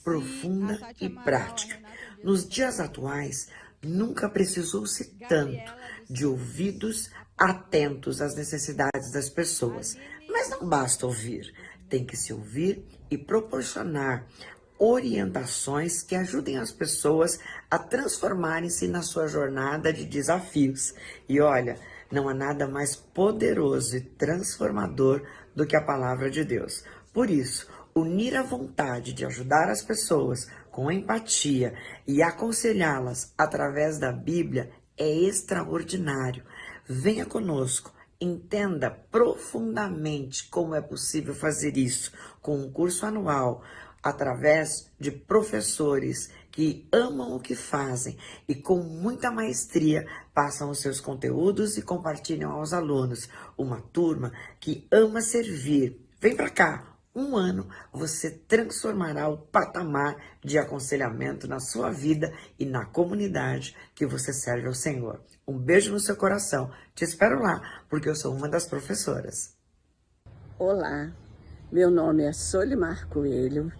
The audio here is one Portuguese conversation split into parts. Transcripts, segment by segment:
profunda e prática. Nos dias atuais, nunca precisou-se tanto de ouvidos atentos às necessidades das pessoas. Mas não basta ouvir, tem que se ouvir e proporcionar orientações que ajudem as pessoas a transformarem-se na sua jornada de desafios. E olha, não há nada mais poderoso e transformador do que a palavra de Deus. Por isso, unir a vontade de ajudar as pessoas com empatia e aconselhá-las através da Bíblia é extraordinário. Venha conosco, entenda profundamente como é possível fazer isso com um curso anual, através de professores que amam o que fazem e com muita maestria passam os seus conteúdos e compartilham aos alunos. Uma turma que ama servir. Vem para cá! Um ano você transformará o patamar de aconselhamento na sua vida e na comunidade que você serve ao Senhor. Um beijo no seu coração. Te espero lá, porque eu sou uma das professoras. Olá, meu nome é Solimar Coelho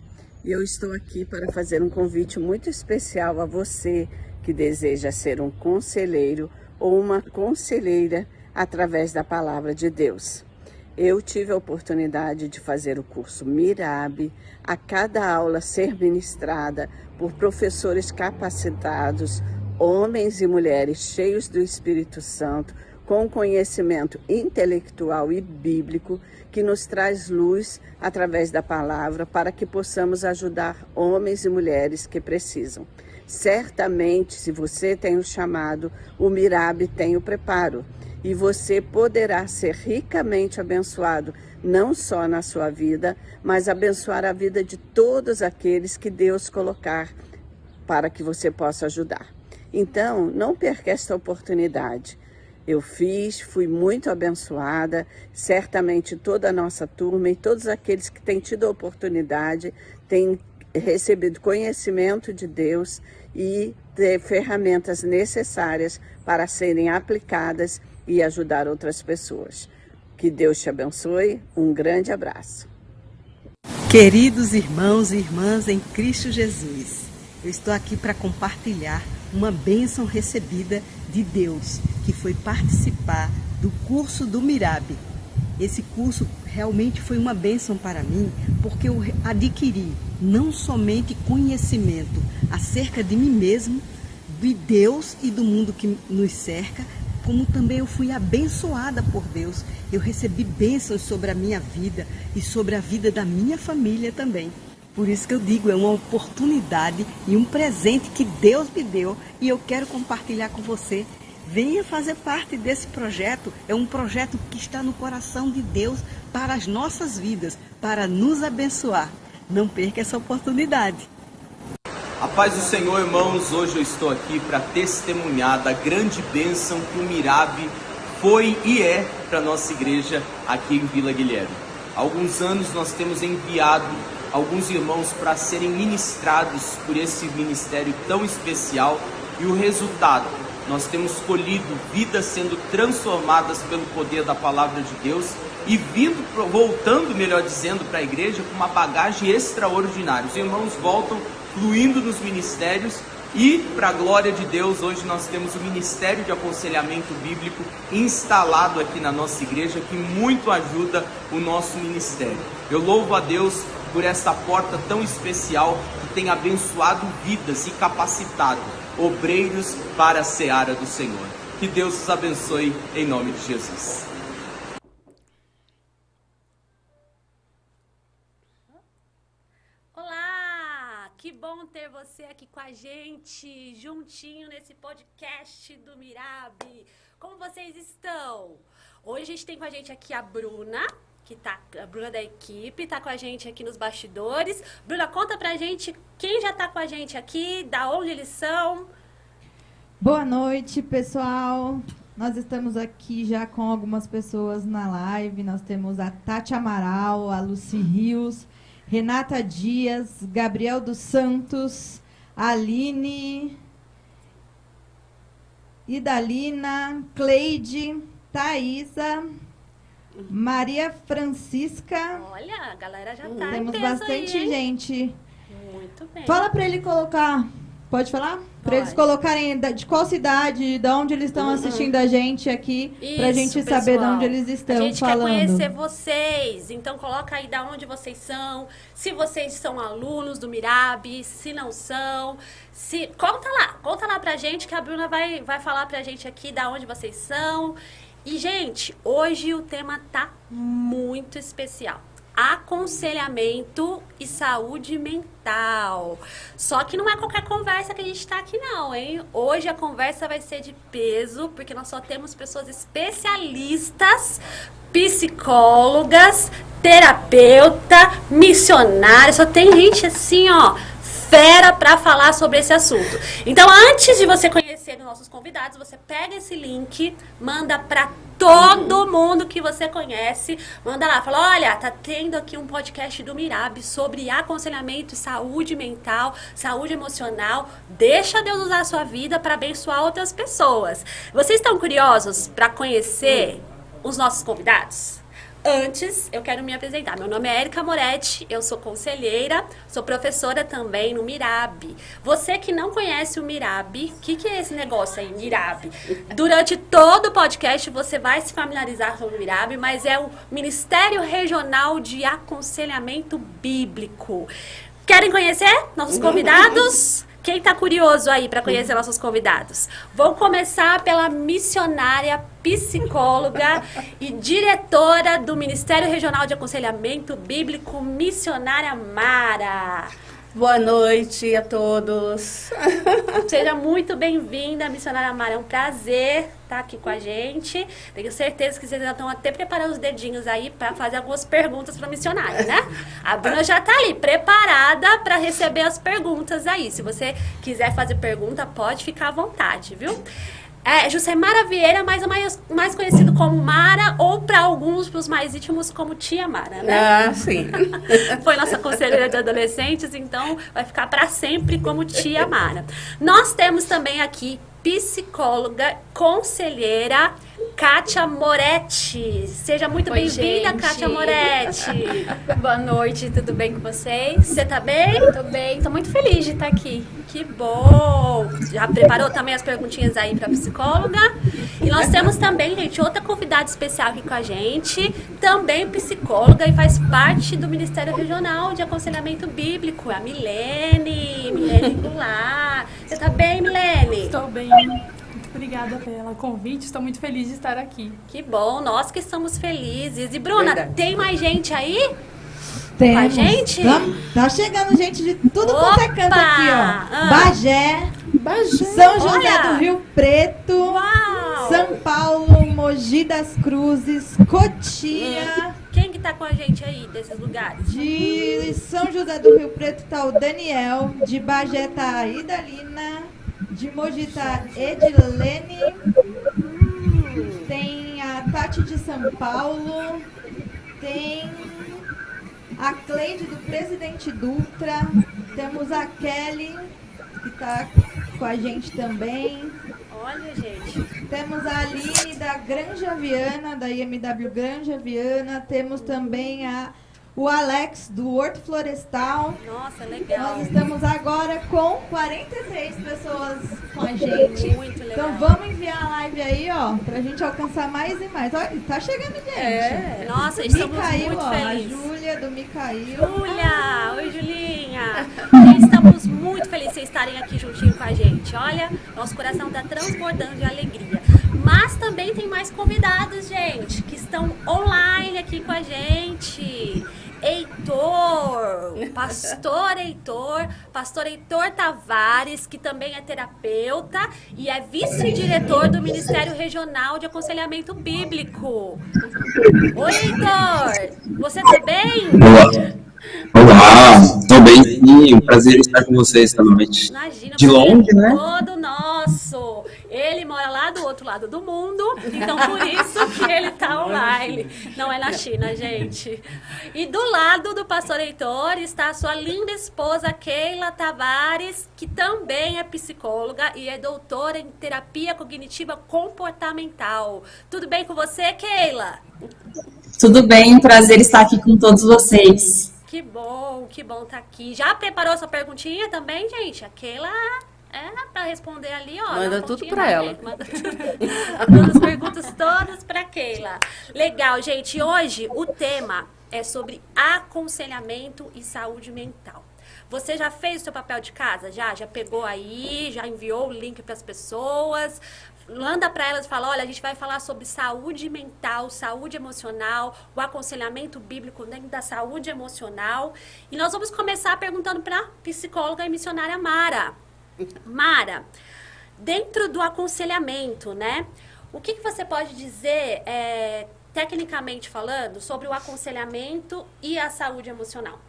e eu estou aqui para fazer um convite muito especial a você que deseja ser um conselheiro ou uma conselheira através da Palavra de Deus. Eu tive a oportunidade de fazer o curso Mirabe, a cada aula ser ministrada por professores capacitados, homens e mulheres cheios do Espírito Santo, com conhecimento intelectual e bíblico, que nos traz luz através da palavra para que possamos ajudar homens e mulheres que precisam. Certamente, se você tem o chamado, o Mirabe tem o preparo. E você poderá ser ricamente abençoado, não só na sua vida, mas abençoar a vida de todos aqueles que Deus colocar para que você possa ajudar. Então, não perca esta oportunidade. Eu fui muito abençoada, certamente toda a nossa turma e todos aqueles que têm tido a oportunidade têm recebido conhecimento de Deus e ter ferramentas necessárias para serem aplicadas e ajudar outras pessoas. Que Deus te abençoe. Um grande abraço. Queridos irmãos e irmãs em Cristo Jesus, eu estou aqui para compartilhar uma bênção recebida de Deus, que foi participar do curso do Mirabe. Esse curso realmente foi uma bênção para mim, porque eu adquiri não somente conhecimento acerca de mim mesmo, de Deus e do mundo que nos cerca, como também eu fui abençoada por Deus. Eu recebi bênçãos sobre a minha vida e sobre a vida da minha família também. Por isso que eu digo, é uma oportunidade e um presente que Deus me deu e eu quero compartilhar com você. Venha fazer parte desse projeto. É um projeto que está no coração de Deus para as nossas vidas, para nos abençoar. Não perca essa oportunidade. A paz do Senhor, irmãos. Hoje eu estou aqui para testemunhar da grande bênção que o Mirabe foi e é para a nossa igreja aqui em Vila Guilherme. Há alguns anos nós temos enviado alguns irmãos para serem ministrados por esse ministério tão especial e o resultado, nós temos colhido vidas sendo transformadas pelo poder da palavra de Deus e voltando, melhor dizendo, para a igreja com uma bagagem extraordinária. Os irmãos voltam fluindo nos ministérios e, para a glória de Deus, hoje nós temos o Ministério de Aconselhamento Bíblico instalado aqui na nossa igreja, que muito ajuda o nosso ministério. Eu louvo a Deus por essa porta tão especial que tem abençoado vidas e capacitado obreiros para a seara do Senhor. Que Deus os abençoe em nome de Jesus. Olá, que bom ter você aqui com a gente, juntinho nesse podcast do Mirabe. Como vocês estão? Hoje a gente tem com a gente aqui a Bruna, a Bruna da equipe, tá com a gente aqui nos bastidores. Bruna, conta pra gente quem já tá com a gente aqui, da onde eles são. Boa noite, pessoal. Nós estamos aqui já com algumas pessoas na live. Nós temos a Tati Amaral, a Lucy Rios, Renata Dias, Gabriel dos Santos, Aline, Idalina, Cleide, Thaisa, Maria Francisca. Olha, a galera já tá Temos intensa bastante aí, gente. Muito Muito bem. Fala para ele colocar. Pode falar? Para eles colocarem de qual cidade, de onde eles estão assistindo a gente aqui, pra gente saber de onde eles estão falando. A gente quer conhecer vocês, então coloca aí de onde vocês são, se vocês são alunos do Mirab, se não são, conta lá pra gente que a Bruna vai falar pra gente aqui de onde vocês são. E, gente, hoje o tema tá muito especial. Aconselhamento e saúde mental. Só que não é qualquer conversa que a gente tá aqui não, hein? Hoje a conversa vai ser de peso, porque nós só temos pessoas especialistas, psicólogas, terapeuta, missionária, só tem gente assim, ó, fera para falar sobre esse assunto. Então, antes de você conhecer os nossos convidados, você pega esse link, manda para todo mundo que você conhece, manda lá, fala, olha, tá tendo aqui um podcast do Mirab sobre aconselhamento e saúde mental, saúde emocional, deixa Deus usar a sua vida para abençoar outras pessoas. Vocês estão curiosos para conhecer os nossos convidados? Antes, eu quero me apresentar. Meu nome é Érica Moretti, eu sou conselheira, sou professora também no Mirab. Você que não conhece o Mirab, o que é esse negócio aí, Mirab? Durante todo o podcast você vai se familiarizar com o Mirab, mas é o Ministério Regional de Aconselhamento Bíblico. Querem conhecer nossos convidados? Quem está curioso aí para conhecer nossos convidados? Vou começar pela missionária, psicóloga e diretora do Ministério Regional de Aconselhamento Bíblico, missionária Mara. Boa noite a todos. Seja muito bem-vinda, missionária Mara. É um prazer estar aqui com a gente. Tenho certeza que vocês já estão até preparando os dedinhos aí para fazer algumas perguntas para a missionária, né? A Bruna já está ali, preparada para receber as perguntas aí. Se você quiser fazer pergunta, pode ficar à vontade, viu? Jusemara Vieira, mais conhecido como Mara, ou para alguns, para os mais íntimos, como Tia Mara, né? Ah, sim. Foi nossa conselheira de adolescentes, então vai ficar para sempre como Tia Mara. Nós temos também aqui psicóloga, conselheira, Kátia Moretti. Seja muito bem-vinda, Kátia Moretti. Boa noite, tudo bem com vocês? Você tá bem? Tô bem, tô muito feliz de estar aqui. Que bom! Já preparou também as perguntinhas aí pra psicóloga? E nós temos também, gente, outra convidada especial aqui com a gente, também psicóloga e faz parte do Ministério Regional de Aconselhamento Bíblico, a Milene Goulart. Você tá bem, Milene? Estou bem. Muito obrigada pelo convite. Estou muito feliz de estar aqui. Que bom, nós que estamos felizes. E Bruna, tem mais gente aí? Temos. Com a gente? Tá chegando gente de tudo quanto é canto aqui, ó. Bagé, Bagé. São José Olha. do Rio Preto, Uau! São Paulo, Mogi das Cruzes, Cotia. Quem que tá com a gente aí desses lugares? De São José do Rio Preto tá o Daniel, de Bagé tá a Idalina, de Mogi tá a Edilene, tem a Tati de São Paulo, tem a Cleide do Presidente Dutra, temos a Kelly, que tá com a gente também. Olha, gente. Temos a Aline da Granja Viana, da IMW Granja Viana. Temos também o Alex do Horto Florestal. Nossa, legal. Nós estamos agora com 43 pessoas com a gente. Muito legal. Então vamos enviar a live aí, ó, pra gente alcançar mais e mais. Olha, tá chegando gente. Nossa, estamos Micail, muito ó, felizes. a Júlia do Micail. Júlia! Oi, Julinha! Gente, estamos muito felizes de vocês estarem aqui juntinho com a gente. Olha, nosso coração está transbordando de alegria. Mas também tem mais convidados, gente, que estão online aqui com a gente. Pastor Heitor Tavares, que também é terapeuta e é vice-diretor do Ministério Regional de Aconselhamento Bíblico. Oi, Heitor! Você tá bem? Olá, estou bem sim, um prazer estar com vocês esta noite. Imagina, de longe, né? Todo nosso. Ele mora lá do outro lado do mundo, então por isso que ele tá online. Não é na China, gente. E do lado do pastor Heitor está a sua linda esposa, Keila Tavares, que também é psicóloga e é doutora em terapia cognitiva comportamental. Tudo bem com você, Keila? Tudo bem, um prazer estar aqui com todos vocês. Que que bom tá aqui. Já preparou sua perguntinha também, gente? Aquela pra responder ali, ó. Manda tudo pra ela. Manda as perguntas todas pra Keila. Legal, gente. Hoje o tema é sobre aconselhamento e saúde mental. Você já fez o seu papel de casa? Já pegou aí, já enviou o link para as pessoas? Manda para elas e fala, olha, a gente vai falar sobre saúde mental, saúde emocional, o aconselhamento bíblico dentro da saúde emocional. E nós vamos começar perguntando para a psicóloga e missionária Mara. Mara, dentro do aconselhamento, né? O que você pode dizer, tecnicamente falando, sobre o aconselhamento e a saúde emocional?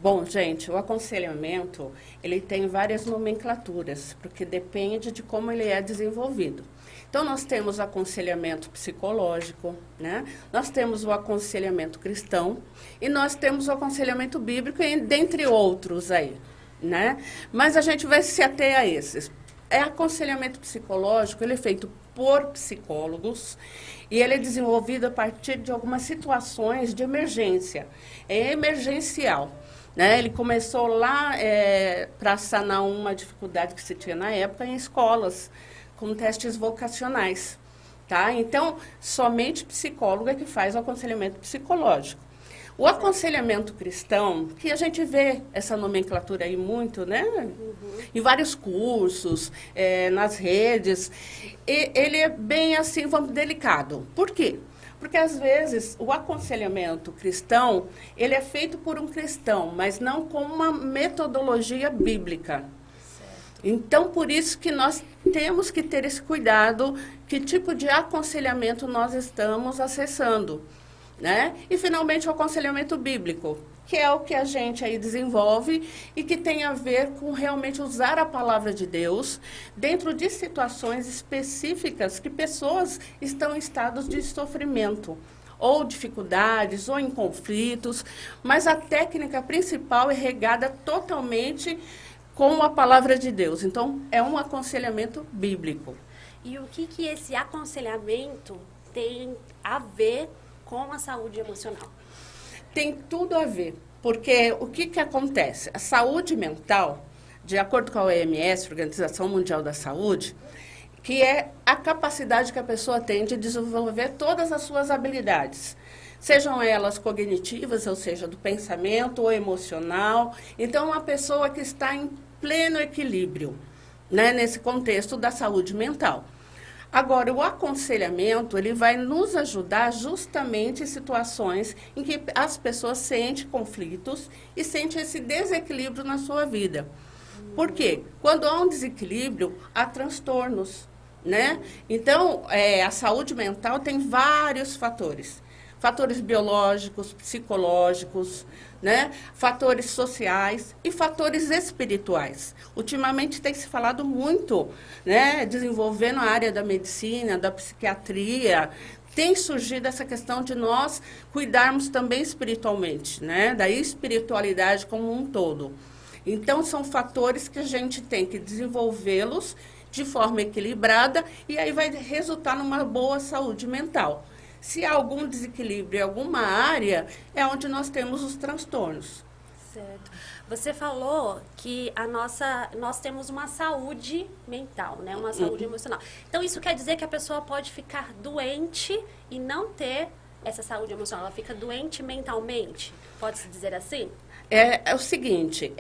Bom, gente, o aconselhamento, ele tem várias nomenclaturas, porque depende de como ele é desenvolvido. Então, nós temos o aconselhamento psicológico, né? Nós temos o aconselhamento cristão e nós temos o aconselhamento bíblico, dentre outros aí, né? Mas a gente vai se ater a esses. Aconselhamento psicológico, ele é feito por psicólogos e ele é desenvolvido a partir de algumas situações de emergência. É emergencial. Né? Ele começou lá para sanar uma dificuldade que se tinha na época em escolas, com testes vocacionais. Tá? Então, somente psicólogo é que faz o aconselhamento psicológico. O aconselhamento cristão, que a gente vê essa nomenclatura aí muito, né? Em vários cursos, nas redes, ele é bem assim, vamos, delicado. Por quê? Porque, às vezes, o aconselhamento cristão, ele é feito por um cristão, mas não com uma metodologia bíblica. Certo. Então, por isso que nós temos que ter esse cuidado, que tipo de aconselhamento nós estamos acessando, né? E, finalmente, o aconselhamento bíblico, que é o que a gente aí desenvolve e que tem a ver com realmente usar a palavra de Deus dentro de situações específicas que pessoas estão em estados de sofrimento, ou dificuldades, ou em conflitos, mas a técnica principal é regada totalmente com a palavra de Deus. Então, é um aconselhamento bíblico. E o que esse aconselhamento tem a ver com a saúde emocional? Tem tudo a ver, porque o que acontece? A saúde mental, de acordo com a OMS, Organização Mundial da Saúde, que é a capacidade que a pessoa tem de desenvolver todas as suas habilidades, sejam elas cognitivas, ou seja, do pensamento ou emocional. Então, uma pessoa que está em pleno equilíbrio, né, nesse contexto da saúde mental. Agora, o aconselhamento, ele vai nos ajudar justamente em situações em que as pessoas sentem conflitos e sentem esse desequilíbrio na sua vida. Por quê? Quando há um desequilíbrio, há transtornos, né? Então, a saúde mental tem vários fatores. Fatores biológicos, psicológicos, né? Fatores sociais e fatores espirituais. Ultimamente tem se falado muito, né? Desenvolvendo a área da medicina, da psiquiatria, tem surgido essa questão de nós cuidarmos também espiritualmente, né? Da espiritualidade como um todo. Então, são fatores que a gente tem que desenvolvê-los de forma equilibrada e aí vai resultar numa boa saúde mental. Se há algum desequilíbrio em alguma área, é onde nós temos os transtornos. Certo. Você falou que nós temos uma saúde mental, né? Uma saúde emocional. Então, isso quer dizer que a pessoa pode ficar doente e não ter essa saúde emocional. Ela fica doente mentalmente? Pode-se dizer assim? É o seguinte,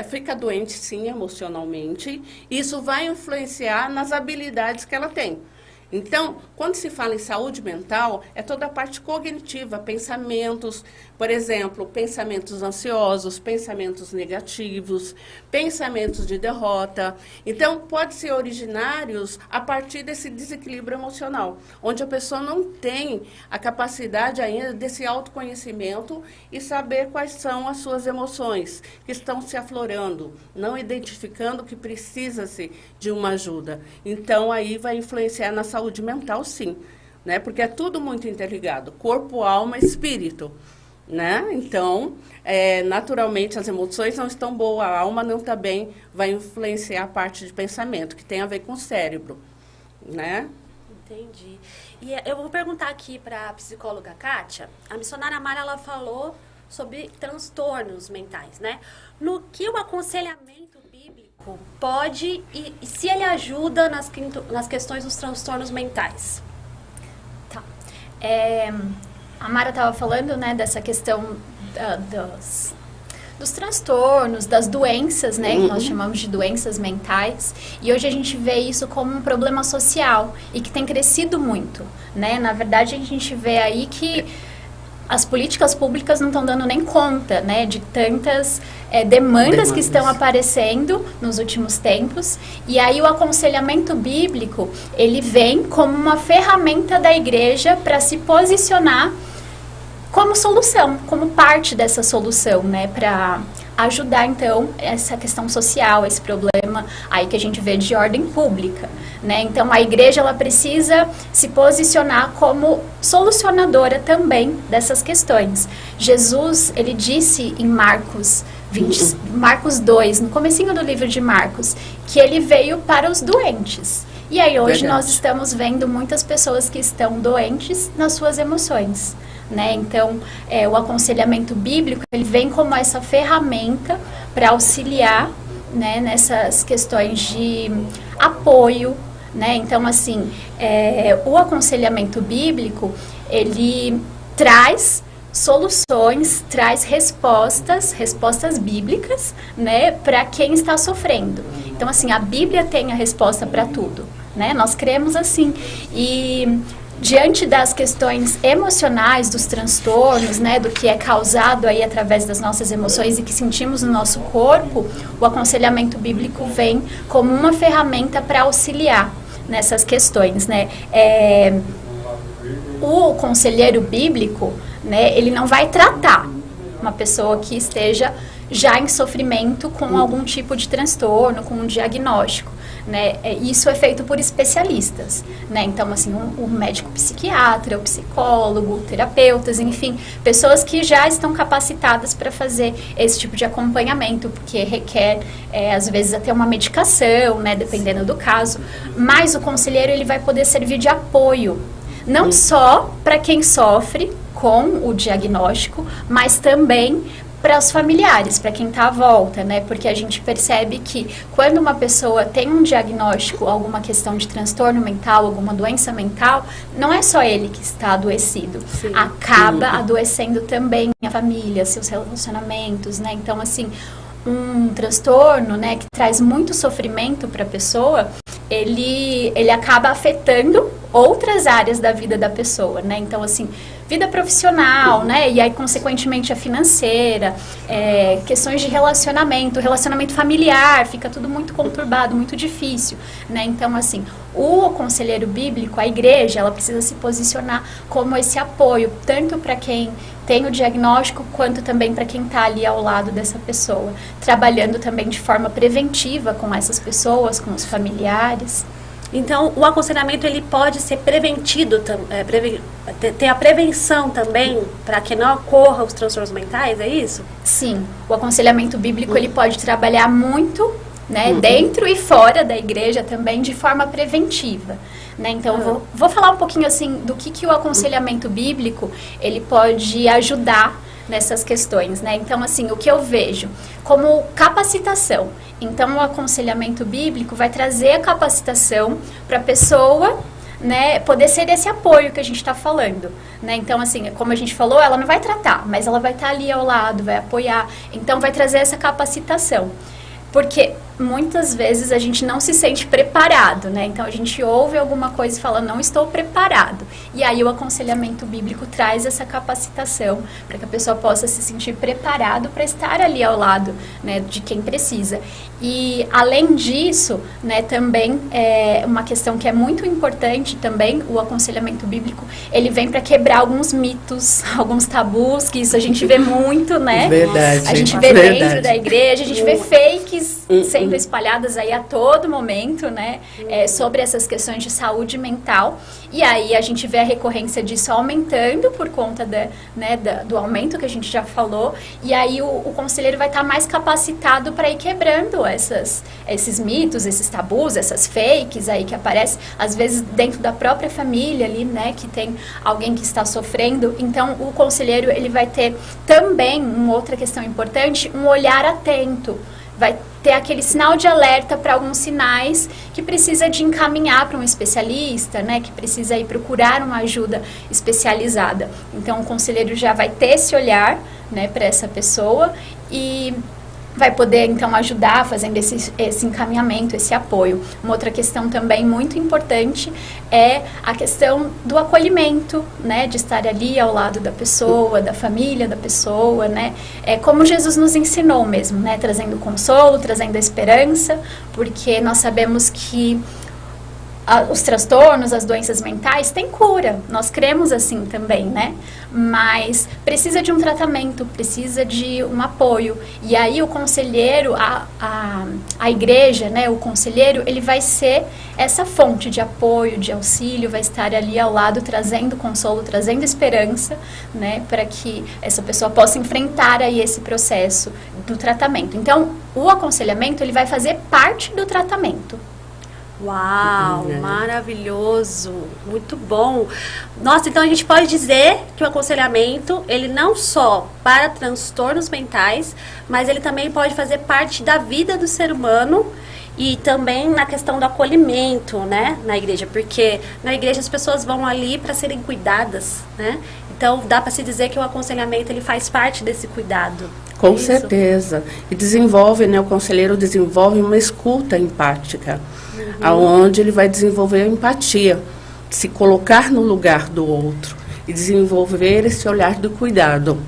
fica doente, sim, emocionalmente. Isso vai influenciar nas habilidades que ela tem. Então, quando se fala em saúde mental, é toda a parte cognitiva, pensamentos, por exemplo, pensamentos ansiosos, pensamentos negativos, pensamentos de derrota. Então, pode ser originários a partir desse desequilíbrio emocional, onde a pessoa não tem a capacidade ainda desse autoconhecimento e saber quais são as suas emoções que estão se aflorando, não identificando que precisa-se de uma ajuda. Então, aí vai influenciar na saúde mental, sim, né? Porque é tudo muito interligado, corpo, alma, espírito, né? Então, naturalmente, as emoções não estão boas, a alma não está bem, vai influenciar a parte de pensamento, que tem a ver com o cérebro, né? Entendi. E eu vou perguntar aqui para a psicóloga Kátia, a missionária Mara, ela falou sobre transtornos mentais, né? No que o aconselhamento bíblico pode e se ele ajuda nas questões dos transtornos mentais. Tá. A Mara estava falando, né, dessa questão dos transtornos, das doenças, né, que nós chamamos de doenças mentais, e hoje a gente vê isso como um problema social e que tem crescido muito, né? Na verdade, a gente vê aí que as políticas públicas não estão dando nem conta, né, de tantas demandas que estão aparecendo nos últimos tempos. E aí o aconselhamento bíblico, ele vem como uma ferramenta da igreja para se posicionar como solução, como parte dessa solução, né, para ajudar, então, essa questão social, esse problema aí que a gente vê de ordem pública, né? Então, a igreja, ela precisa se posicionar como solucionadora também dessas questões. Jesus, ele disse em Marcos 2, no comecinho do livro de Marcos, que ele veio para os doentes. E aí, hoje, nós estamos vendo muitas pessoas que estão doentes nas suas emoções, né? Então, o aconselhamento bíblico, ele vem como essa ferramenta para auxiliar, né, nessas questões de apoio, né? Então, assim, o aconselhamento bíblico, ele traz soluções, traz respostas bíblicas, né, para quem está sofrendo. Então, assim, a Bíblia tem a resposta para tudo, né? Nós cremos assim. E diante das questões emocionais, dos transtornos, né, do que é causado aí através das nossas emoções e que sentimos no nosso corpo, o aconselhamento bíblico vem como uma ferramenta para auxiliar nessas questões, né? O conselheiro bíblico, né, ele não vai tratar uma pessoa que esteja já em sofrimento com algum tipo de transtorno, com um diagnóstico, né? Isso é feito por especialistas, né? Então, assim, o médico psiquiatra, o psicólogo, terapeutas, enfim, pessoas que já estão capacitadas para fazer esse tipo de acompanhamento, porque requer, às vezes, até uma medicação, né? Dependendo do caso. Mas o conselheiro, ele vai poder servir de apoio, não só para quem sofre com o diagnóstico, mas também para os familiares, para quem está à volta, né? Porque a gente percebe que quando uma pessoa tem um diagnóstico, alguma questão de transtorno mental, alguma doença mental, não é só ele que está adoecido. Sim. Acaba adoecendo também a família, seus relacionamentos, né? Então, assim, um transtorno, né, que traz muito sofrimento para a pessoa, ele acaba afetando outras áreas da vida da pessoa, né? Então, assim, vida profissional, né? E aí, consequentemente, a financeira, questões de relacionamento familiar, fica tudo muito conturbado, muito difícil, né? Então, assim, o conselheiro bíblico, a igreja, ela precisa se posicionar como esse apoio, tanto para quem tem o diagnóstico, quanto também para quem está ali ao lado dessa pessoa, trabalhando também de forma preventiva com essas pessoas, com os familiares. Então, o aconselhamento, ele pode ser preventido, ter a prevenção também para que não ocorra os transtornos mentais, é isso? Sim, o aconselhamento bíblico, ele pode trabalhar muito, né, dentro e fora da igreja também, de forma preventiva, né? Então, eu vou falar um pouquinho, assim, do que o aconselhamento bíblico, ele pode ajudar nessas questões, né? Então, assim, o que eu vejo como capacitação. Então, o aconselhamento bíblico vai trazer a capacitação para a pessoa, né, poder ser esse apoio que a gente está falando, né? Então, assim, como a gente falou, ela não vai tratar, mas ela vai estar ali ao lado, vai apoiar. Então, vai trazer essa capacitação. Porque muitas vezes a gente não se sente preparado, né? Então a gente ouve alguma coisa e fala, não estou preparado. E aí o aconselhamento bíblico traz essa capacitação para que a pessoa possa se sentir preparado para estar ali ao lado, né, de quem precisa. E além disso, né, também é uma questão que é muito importante também, o aconselhamento bíblico, ele vem para quebrar alguns mitos, alguns tabus, que isso a gente vê muito, né? Verdade. A gente vê dentro da igreja, a gente vê fakes leis sendo espalhadas aí a todo momento, né? Sobre essas questões de saúde mental. E aí a gente vê a recorrência disso aumentando por conta do aumento que a gente já falou. E aí o conselheiro vai estar mais capacitado para ir quebrando esses mitos, esses tabus, essas fakes aí que aparecem, às vezes dentro da própria família ali, né? Que tem alguém que está sofrendo. Então o conselheiro, ele vai ter também, uma outra questão importante, um olhar atento. Vai ter aquele sinal de alerta para alguns sinais que precisa de encaminhar para um especialista, né? Que precisa ir procurar uma ajuda especializada. Então, o conselheiro já vai ter esse olhar, né, para essa pessoa e vai poder, então, ajudar fazendo esse encaminhamento, esse apoio. Uma outra questão também muito importante é a questão do acolhimento, né? De estar ali ao lado da pessoa, da família da pessoa, né? Como Jesus nos ensinou mesmo, né? Trazendo consolo, trazendo esperança, porque nós sabemos que os transtornos, as doenças mentais têm cura, nós cremos assim também, né? Mas precisa de um tratamento, precisa de um apoio. E aí o conselheiro, a igreja, né? O conselheiro, ele vai ser essa fonte de apoio, de auxílio, vai estar ali ao lado trazendo consolo, trazendo esperança, né? Para que essa pessoa possa enfrentar aí esse processo do tratamento. Então, o aconselhamento, ele vai fazer parte do tratamento. Uau, maravilhoso, muito bom. Nossa, então a gente pode dizer que o aconselhamento, ele não só para transtornos mentais, mas ele também pode fazer parte da vida do ser humano e também na questão do acolhimento, né, na igreja, porque na igreja as pessoas vão ali para serem cuidadas, né? Então dá para se dizer que o aconselhamento, ele faz parte desse cuidado. Com certeza. E desenvolve, né, o conselheiro desenvolve uma escuta empática. Aonde ele vai desenvolver a empatia, se colocar no lugar do outro e desenvolver esse olhar do cuidado.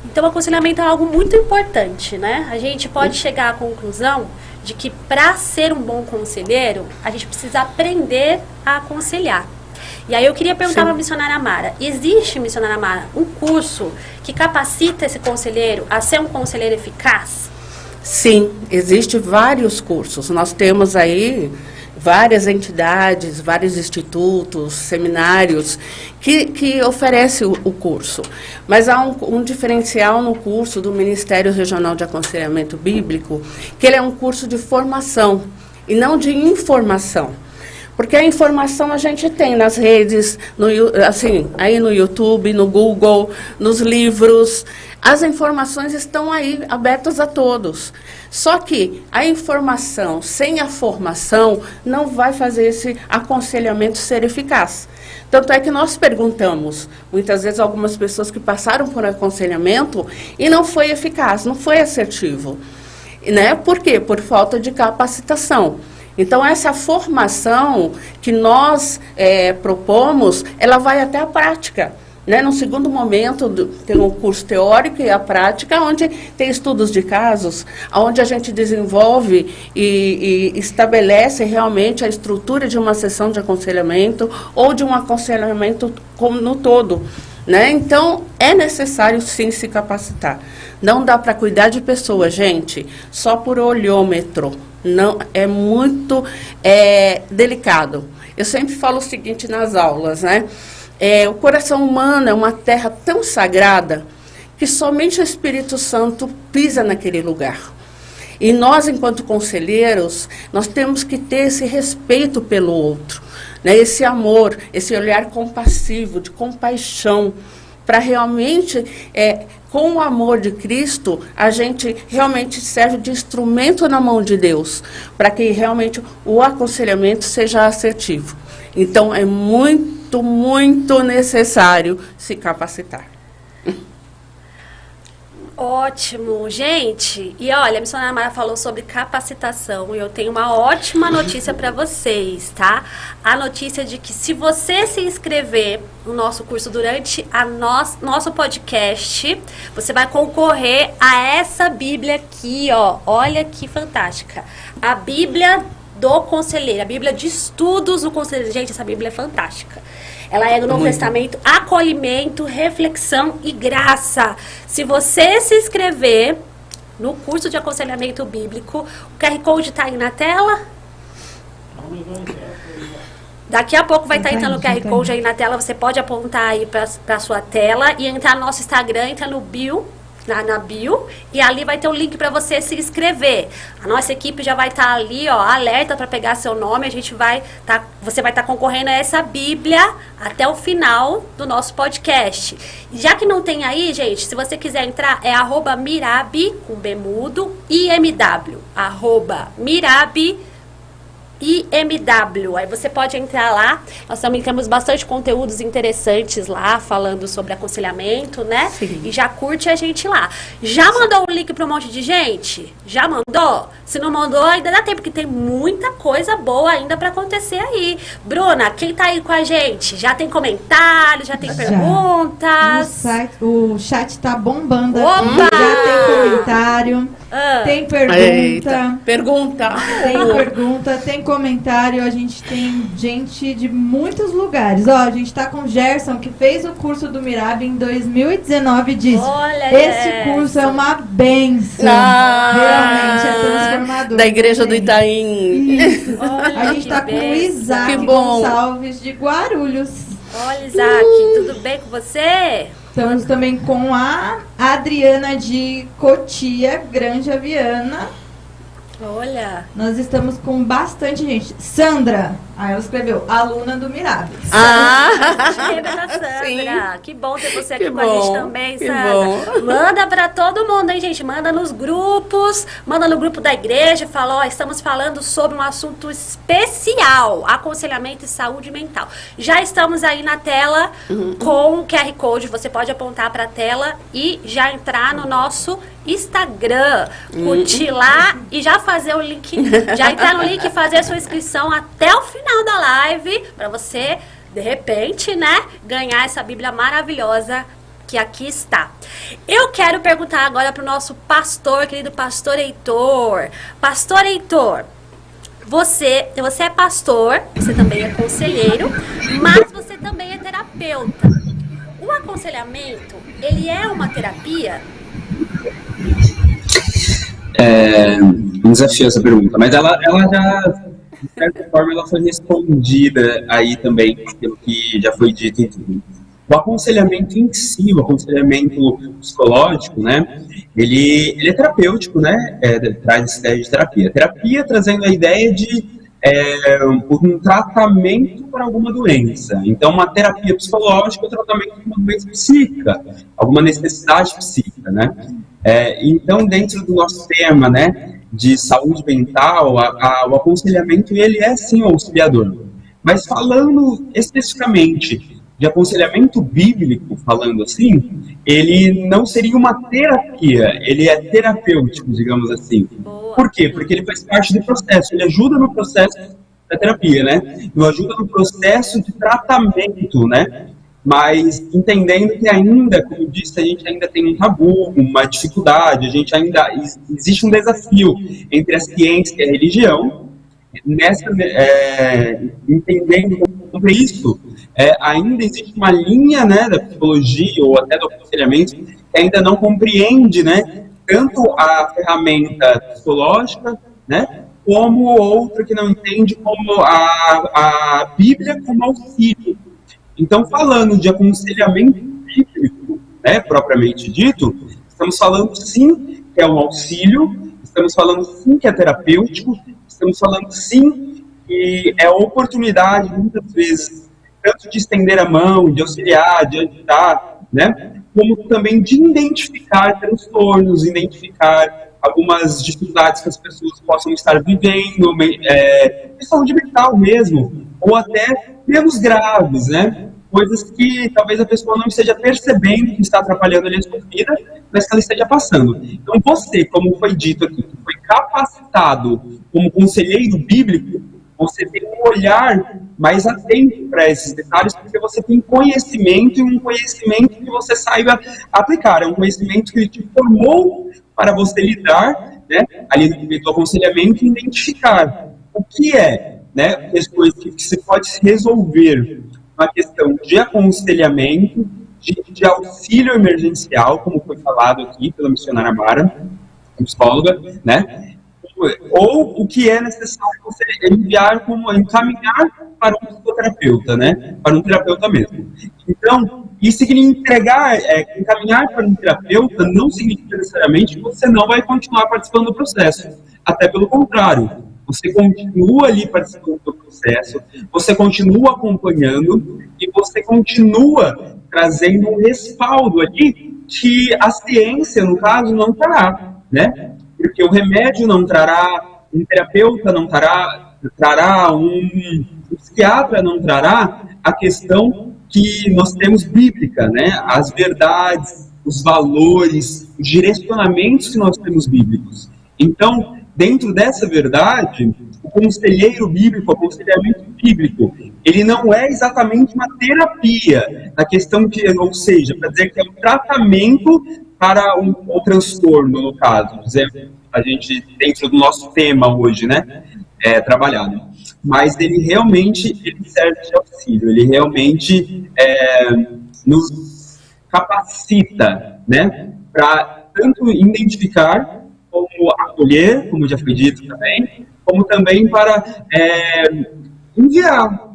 Então, o aconselhamento é algo muito importante, né? A gente pode chegar à conclusão de que para ser um bom conselheiro, a gente precisa aprender a aconselhar. E aí eu queria perguntar para a missionária Mara, existe, missionária Mara, um curso que capacita esse conselheiro a ser um conselheiro eficaz? Sim, existem vários cursos. Nós temos aí várias entidades, vários institutos, seminários que oferecem o curso. Mas há um diferencial no curso do Ministério Regional de Aconselhamento Bíblico, que ele é um curso de formação e não de informação. Porque a informação a gente tem nas redes, aí no YouTube, no Google, nos livros. As informações estão aí, abertas a todos. Só que a informação sem a formação não vai fazer esse aconselhamento ser eficaz. Tanto é que nós perguntamos, muitas vezes, algumas pessoas que passaram por aconselhamento e não foi eficaz, não foi assertivo. Né? Por quê? Por falta de capacitação. Então, essa formação que nós propomos, ela vai até a prática. Né? No segundo momento, tem um curso teórico e a prática, onde tem estudos de casos, onde a gente desenvolve e estabelece realmente a estrutura de uma sessão de aconselhamento ou de um aconselhamento no todo. Né? Então, é necessário sim se capacitar. Não dá para cuidar de pessoas, gente, só por olhômetro. Não, é muito delicado. Eu sempre falo o seguinte nas aulas, né? O coração humano é uma terra tão sagrada que somente o Espírito Santo pisa naquele lugar. E nós, enquanto conselheiros, nós temos que ter esse respeito pelo outro, né? Esse amor, esse olhar compassivo, de compaixão, para realmente, com o amor de Cristo, a gente realmente serve de instrumento na mão de Deus, para que realmente o aconselhamento seja assertivo. Então, é muito, muito necessário se capacitar. Ótimo, gente. E olha, a missionária Mara falou sobre capacitação e eu tenho uma ótima notícia para vocês, tá? A notícia de que se você se inscrever no nosso curso durante nosso podcast, você vai concorrer a essa Bíblia aqui, ó. Olha que fantástica. A Bíblia do Conselheiro, a Bíblia de Estudos do Conselheiro. Gente, essa Bíblia é fantástica. Ela é do Novo Testamento, acolhimento, reflexão e graça. Se você se inscrever, no curso de aconselhamento bíblico. O QR Code está aí na tela. Daqui a pouco vai estar entrando o QR Code aí na tela. Você pode apontar aí para a sua tela e entrar no nosso Instagram, entra no bio. Na bio, e ali vai ter um link para você se inscrever. A nossa equipe já vai estar ali, ó, alerta para pegar seu nome. Você vai estar concorrendo a essa Bíblia até o final do nosso podcast. Já que não tem aí, gente, se você quiser entrar, é @mirabi, com B mudo, IMW, @mirabi IMW. Aí você pode entrar lá. Nós também temos bastante conteúdos interessantes lá, falando sobre aconselhamento, né? Sim. E já curte a gente lá. Já mandou o link para um monte de gente? Já mandou? Se não mandou, ainda dá tempo, porque tem muita coisa boa ainda para acontecer aí. Bruna, quem tá aí com a gente? Já tem comentários, já tem perguntas? O chat tá bombando Opa! aqui. Já tem comentário. Tem pergunta. Eita, pergunta. Tem pergunta, tem comentário. A gente tem gente de muitos lugares. Ó, a gente tá com o Gerson, que fez o curso do Mirabi em 2019 e disse: esse curso é uma benção. Realmente é transformador. Da igreja do Itaim. Isso. A gente tá com o Isaac Gonçalves de Guarulhos. Olha, Isaac, tudo bem com você? Estamos também com a Adriana de Cotia, Granja Viana. Olha. Nós estamos com bastante gente. Sandra, aí ela escreveu, aluna do Mirabi. Sandra, que bom ter você aqui com a gente também, Sandra. Manda pra todo mundo, hein, gente? Manda nos grupos, manda no grupo da igreja, fala, ó, estamos falando sobre um assunto especial, aconselhamento e saúde mental. Já estamos aí na tela com o QR Code, você pode apontar pra tela e já entrar no nosso Instagram, curtir lá e já fazer o link, já entrar no link e fazer a sua inscrição até o final da live, para você, de repente, né, ganhar essa Bíblia maravilhosa que aqui está. Eu quero perguntar agora para o nosso pastor, querido pastor Heitor. Pastor Heitor, você é pastor, você também é conselheiro, mas você também é terapeuta. O aconselhamento, ele é uma terapia? Um desafio essa pergunta, mas ela já, de certa forma, ela foi respondida aí também, pelo que já foi dito em tudo. O aconselhamento em si, o aconselhamento psicológico, né, ele é terapêutico, né, traz essa ideia de terapia. Terapia trazendo a ideia de um tratamento para alguma doença. Então, uma terapia psicológica é o tratamento de uma doença psíquica, alguma necessidade psíquica, né. Então, dentro do nosso tema, né, de saúde mental, o aconselhamento, ele é sim auxiliador. Mas falando especificamente de aconselhamento bíblico, falando assim, ele não seria uma terapia, ele é terapêutico, digamos assim. Por quê? Porque ele faz parte do processo, ele ajuda no processo da terapia, né? Ele ajuda no processo de tratamento, né? Mas entendendo que ainda, como eu disse, a gente ainda tem um tabu, uma dificuldade, existe um desafio entre a ciência e a religião, entendendo sobre isso, ainda existe uma linha, né, da psicologia ou até do aconselhamento que ainda não compreende, né, tanto a ferramenta psicológica, né, como outra que não entende como a Bíblia como auxílio. Então, falando de aconselhamento bíblico, né, propriamente dito, estamos falando sim que é um auxílio, estamos falando sim que é terapêutico, estamos falando sim que é oportunidade, muitas vezes, tanto de estender a mão, de auxiliar, de ajudar, né, como também de identificar transtornos, identificar algumas dificuldades que as pessoas possam estar vivendo, de saúde mental mesmo, ou até menos graves, né? Coisas que talvez a pessoa não esteja percebendo que está atrapalhando ali a sua vida, mas que ela esteja passando. Então você, como foi dito aqui, que foi capacitado como conselheiro bíblico, você tem um olhar mais atento para esses detalhes, porque você tem conhecimento, e um conhecimento que você saiba aplicar, é um conhecimento que ele te formou para você lidar, né, ali no do aconselhamento, e identificar o que é, né, as coisas que se pode resolver, uma questão de aconselhamento, de auxílio emergencial, como foi falado aqui pela missionária Mara, psicóloga, né? Ou o que é necessário você encaminhar para um psicoterapeuta, né? Para um terapeuta mesmo. Então, isso significa encaminhar para um terapeuta não significa necessariamente que você não vai continuar participando do processo. Até pelo contrário, você continua ali participando do processo, você continua acompanhando e você continua trazendo um respaldo ali que a ciência, no caso, não trará, né? Porque o remédio não trará, um terapeuta não trará, um psiquiatra não trará a questão que nós temos bíblica, né? As verdades, os valores, os direcionamentos que nós temos bíblicos. Então, dentro dessa verdade, o conselheiro bíblico, o aconselhamento bíblico, ele não é exatamente uma terapia, na questão que, ou seja, para dizer que é um tratamento para o transtorno, no caso, a gente, dentro do nosso tema hoje, né, trabalhado. Mas ele realmente serve de auxílio, ele realmente nos capacita, né, para tanto identificar, como acolher, como já foi dito também, como também para enviar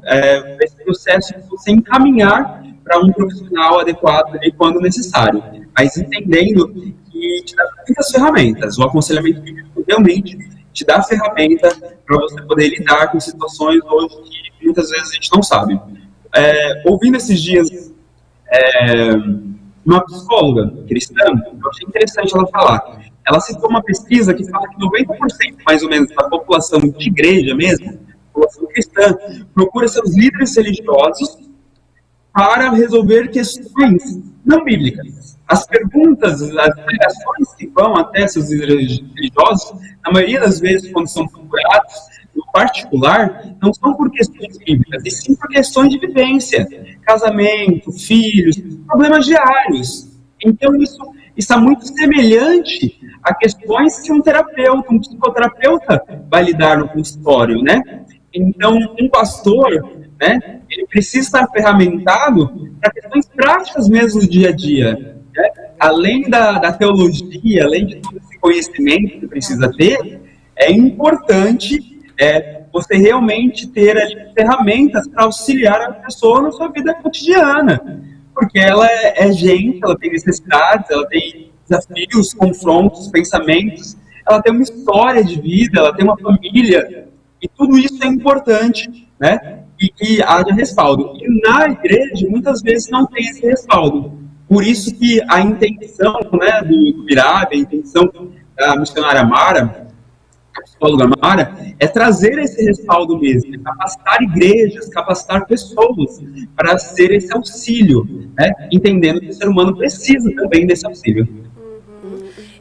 esse processo de você encaminhar para um profissional adequado ali quando necessário, mas entendendo que te dá muitas ferramentas. O aconselhamento bíblico realmente te dá ferramenta para você poder lidar com situações hoje que muitas vezes a gente não sabe. Ouvindo esses dias uma psicóloga cristã, eu achei interessante ela falar. Ela citou uma pesquisa que fala que 90% mais ou menos da população de igreja mesmo, população cristã, procura seus líderes religiosos para resolver questões não bíblicas. As perguntas, as indagações que vão até seus líderes religiosos, na maioria das vezes, quando são procurados, no particular, não são por questões bíblicas, e sim por questões de vivência, casamento, filhos, problemas diários. Então, isso está muito semelhante a questões que um terapeuta, um psicoterapeuta vai lidar no consultório, né? Então, um pastor, né, ele precisa estar ferramentado para questões práticas mesmo do dia a dia, né? Além da teologia, além de todo esse conhecimento que precisa ter, é importante você realmente ter ali ferramentas para auxiliar a pessoa na sua vida cotidiana, porque ela é gente, ela tem necessidades, ela tem desafios, confrontos, pensamentos, ela tem uma história de vida, ela tem uma família, e tudo isso é importante, né? E que haja respaldo. E na igreja, muitas vezes, não tem esse respaldo. Por isso que a intenção, né, do Mirab, a intenção da missionária Mara, a psicóloga Mara, é trazer esse respaldo mesmo, capacitar igrejas, capacitar pessoas para ser esse auxílio, né? Entendendo que o ser humano precisa também desse auxílio.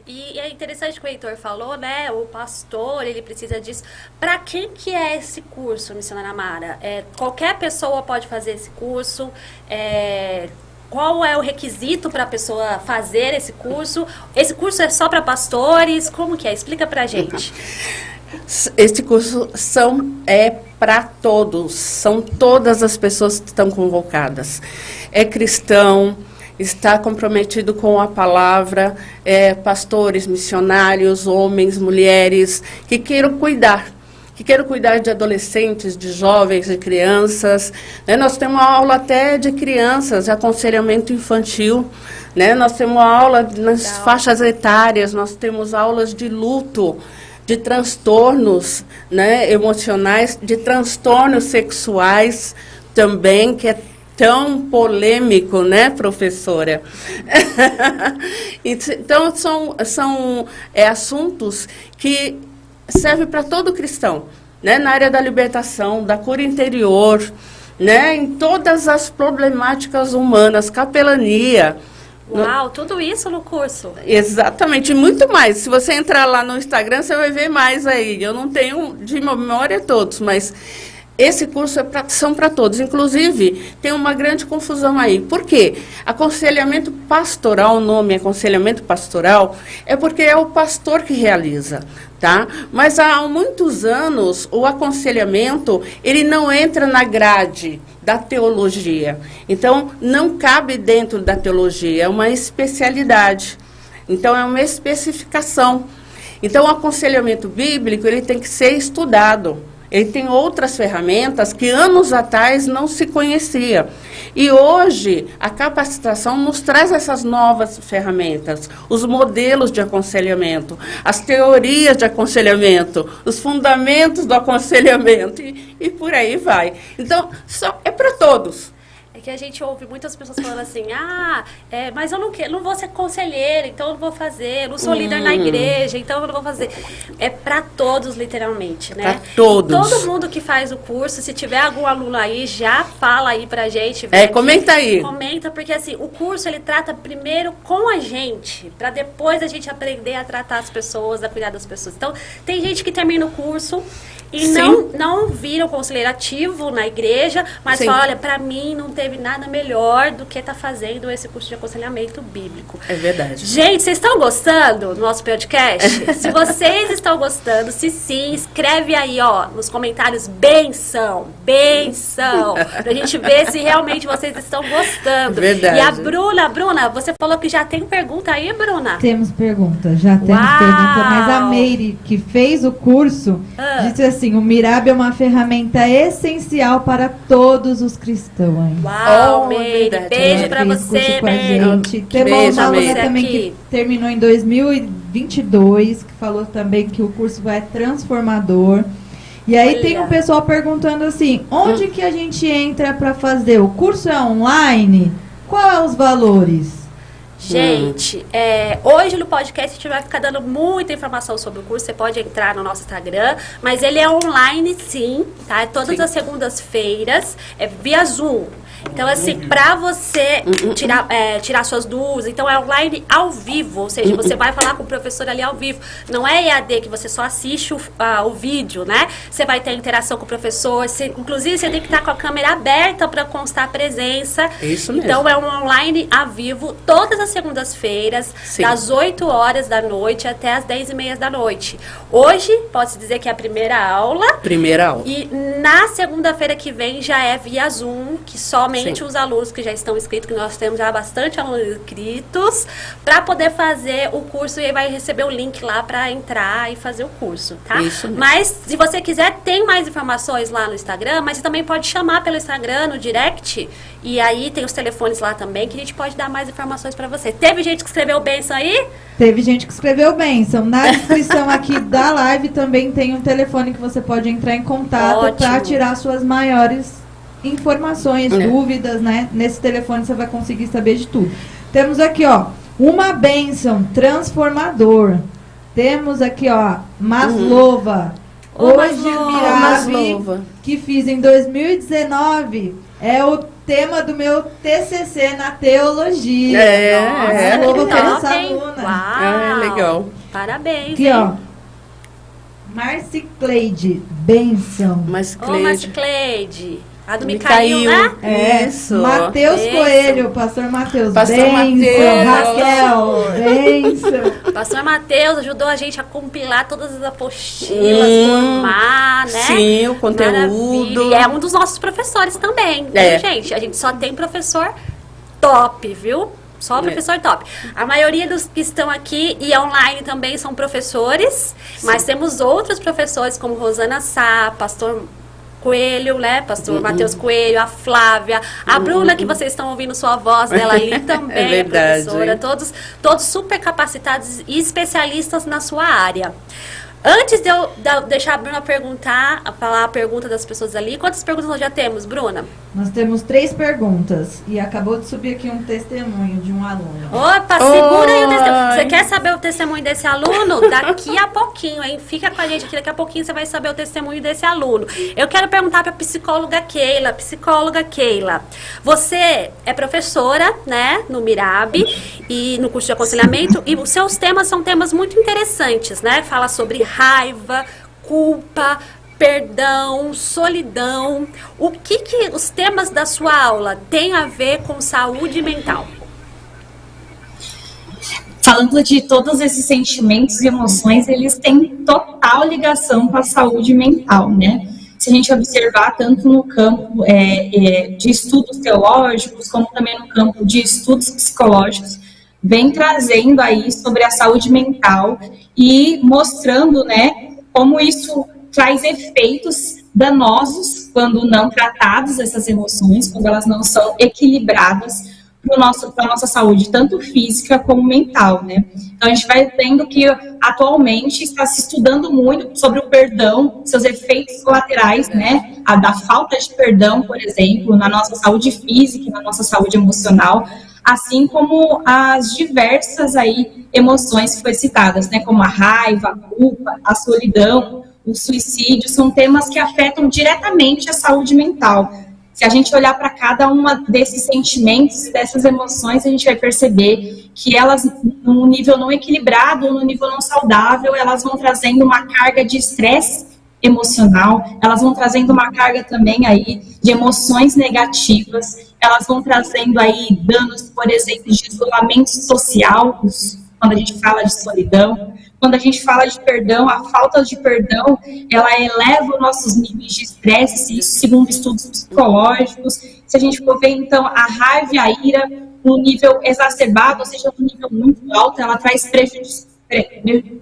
E é interessante que o Heitor falou, né? O pastor, ele precisa disso. Para quem que é esse curso, missionária Mara? Qualquer pessoa pode fazer esse curso? Qual é o requisito para a pessoa fazer esse curso? Esse curso é só para pastores? Como que é? Explica para a gente. Este curso é para todos, são todas as pessoas que estão convocadas. É cristão, está comprometido com a palavra, pastores, missionários, homens, mulheres, que queiram cuidar de adolescentes, de jovens, de crianças, né? Nós temos uma aula até de crianças, de aconselhamento infantil, né? Nós temos uma aula nas faixas etárias, nós temos aulas de luto, de transtornos, né, emocionais, de transtornos sexuais também, que é tão polêmico, né, professora? Então, são assuntos que servem para todo cristão, né, na área da libertação, da cura interior, né, em todas as problemáticas humanas, capelania. Uau, tudo isso no curso. Exatamente, muito mais. Se você entrar lá no Instagram, você vai ver mais aí. Eu não tenho de memória todos, mas esse curso são para todos. Inclusive, tem uma grande confusão aí. Por quê? Aconselhamento pastoral, o nome aconselhamento pastoral, é porque é o pastor que realiza, tá? Mas há muitos anos, o aconselhamento, ele não entra na grade da teologia. Então, não cabe dentro da teologia, é uma especialidade. Então, é uma especificação. Então, o aconselhamento bíblico, ele tem que ser estudado. Ele tem outras ferramentas que anos atrás não se conhecia. E hoje, a capacitação nos traz essas novas ferramentas, os modelos de aconselhamento, as teorias de aconselhamento, os fundamentos do aconselhamento, e por aí vai. Então, é para todos. É que a gente ouve muitas pessoas falando assim, mas eu não vou ser conselheira, então eu não vou fazer, eu não sou líder na igreja, então eu não vou fazer. É para todos, literalmente, né? Para todos. Todo mundo que faz o curso, se tiver algum aluno aí, já fala aí pra gente. Comenta aí. Comenta, porque assim, o curso, ele trata primeiro com a gente, para depois a gente aprender a tratar as pessoas, a cuidar das pessoas. Então, tem gente que termina o curso e não vira um conselheiro ativo na igreja, mas fala, olha, para mim não teve nada melhor do que estar fazendo esse curso de aconselhamento bíblico. É verdade. Gente, vocês estão gostando do nosso podcast? Se vocês estão gostando, se sim, escreve aí, ó, nos comentários, benção, pra gente ver se realmente vocês estão gostando. Verdade. E a Bruna, você falou que já tem pergunta aí, Bruna? Temos pergunta, já temos pergunta, mas a Meire, que fez o curso, disse assim, o Mirab é uma ferramenta essencial para todos os cristãos. Uau, Meire, beijo pra você, Meire. Temos uma aluna também que terminou em 2022, que falou também que o curso é transformador. E aí tem um pessoal perguntando assim, onde que a gente entra para fazer? O curso é online? Qual é os valores? Gente, hoje no podcast a gente vai ficar dando muita informação sobre o curso. Você pode entrar no nosso Instagram, mas ele é online sim, tá? Todas as segundas-feiras, via Zoom. Então, assim, pra você tirar suas dúvidas, então é online ao vivo, ou seja, você vai falar com o professor ali ao vivo. Não é EAD que você só assiste o vídeo, né? Você vai ter interação com o professor, inclusive você tem que estar com a câmera aberta para constar a presença. Isso mesmo. Então, é um online ao vivo, todas as segundas-feiras, das 8 horas da noite até as 10h30 da noite. Hoje, posso dizer que é a primeira aula. E na segunda-feira que vem já é via Zoom, que somente os alunos que já estão inscritos, que nós temos já bastante alunos inscritos, para poder fazer o curso, e aí vai receber o link lá para entrar e fazer o curso, tá? Isso mesmo. Mas, se você quiser, tem mais informações lá no Instagram, mas você também pode chamar pelo Instagram, no direct, e aí tem os telefones lá também, que a gente pode dar mais informações para você. Teve gente que escreveu benção aí? Teve gente que escreveu benção. Na descrição aqui da live também tem um telefone que você pode entrar em contato para tirar suas maiores informações, dúvidas, né? Nesse telefone você vai conseguir saber de tudo. Temos aqui, ó, uma bênção, transformador. Temos aqui, ó, Maslova. Hoje o Mirab, que fiz em 2019, é o tema do meu TCC na teologia. Maslova foi essa aluna. Legal. Parabéns, aqui, ó. Marcicleide, bênção. Marcicleide. A do Micael, né? Isso. Matheus Coelho, pastor Matheus. Pastor Matheus. Raquel, bênção. Pastor Matheus ajudou a gente a compilar todas as apostilas, formar, né? Sim, o conteúdo. Maravilha. E é um dos nossos professores também, viu, gente? A gente só tem professor top, viu? Só professor top. A maioria dos que estão aqui e online também são professores, mas temos outros professores como Rosana Sá, pastor Coelho, né? Pastor Matheus Coelho, a Flávia, a Bruna, que vocês estão ouvindo sua voz dela ali também, é professora. Todos super capacitados e especialistas na sua área. Antes de eu deixar a Bruna falar a pergunta das pessoas ali, quantas perguntas nós já temos, Bruna? Nós temos 3 perguntas e acabou de subir aqui um testemunho de um aluno. Opa, segura aí o testemunho. Você quer saber o testemunho desse aluno? Daqui a pouquinho, hein? Fica com a gente aqui, daqui a pouquinho você vai saber o testemunho desse aluno. Eu quero perguntar para a psicóloga Keila. Psicóloga Keila, você é professora, né, no Mirab e no curso de aconselhamento, e os seus temas são temas muito interessantes, né? Fala sobre raiva, culpa, perdão, solidão. O que os temas da sua aula têm a ver com saúde mental? Falando de todos esses sentimentos e emoções, eles têm total ligação com a saúde mental, né? Se a gente observar tanto no campo de estudos teológicos, como também no campo de estudos psicológicos, vem trazendo aí sobre a saúde mental e mostrando, né, como isso traz efeitos danosos quando não tratadas essas emoções, quando elas não são equilibradas para a nossa saúde, tanto física como mental, né? Então, a gente vai vendo que, atualmente, está se estudando muito sobre o perdão, seus efeitos colaterais, né? Da falta de perdão, por exemplo, na nossa saúde física, na nossa saúde emocional, assim como as diversas aí emoções que foram citadas, né? Como a raiva, a culpa, a solidão, o suicídio, são temas que afetam diretamente a saúde mental. Se a gente olhar para cada uma desses sentimentos, dessas emoções, a gente vai perceber que elas, num nível não equilibrado, num nível não saudável, elas vão trazendo uma carga de estresse emocional, elas vão trazendo uma carga também aí de emoções negativas, elas vão trazendo aí danos, por exemplo, de isolamento social, quando a gente fala de solidão. Quando a gente fala de perdão, a falta de perdão, ela eleva os nossos níveis de estresse, isso segundo estudos psicológicos. Se a gente for ver, então, a raiva e a ira no nível exacerbado, ou seja, no nível muito alto, ela traz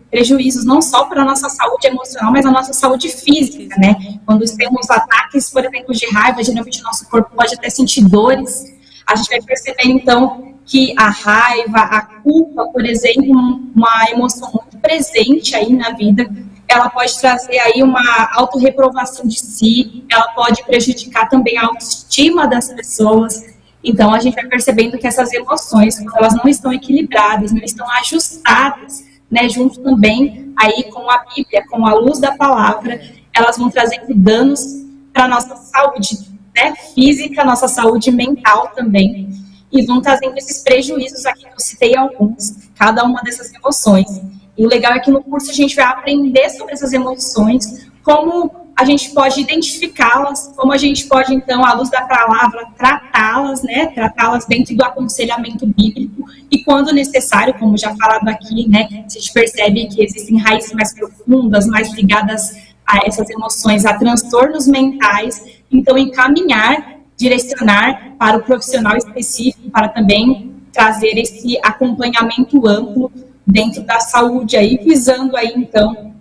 prejuízos não só para a nossa saúde emocional, mas a nossa saúde física, né? Quando temos ataques, por exemplo, de raiva, geralmente o nosso corpo pode até sentir dores. A gente vai perceber, então, que a raiva, a culpa, por exemplo, uma emoção muito presente aí na vida, ela pode trazer aí uma autorreprovação de si, ela pode prejudicar também a autoestima das pessoas. Então, a gente vai percebendo que essas emoções, quando elas não estão equilibradas, não estão ajustadas, né, junto também aí com a Bíblia, com a luz da palavra, elas vão trazendo danos para a nossa saúde, né, física, nossa saúde mental também, e vão trazendo esses prejuízos aqui, que eu citei alguns, cada uma dessas emoções. E o legal é que no curso a gente vai aprender sobre essas emoções, como a gente pode identificá-las, como a gente pode, então, à luz da palavra, tratá-las, né, tratá-las dentro do aconselhamento bíblico, e quando necessário, como já falado aqui, né, a gente percebe que existem raízes mais profundas, mais ligadas a essas emoções, a transtornos mentais, então encaminhar, direcionar para o profissional específico, para também trazer esse acompanhamento amplo dentro da saúde aí, visando aí, então,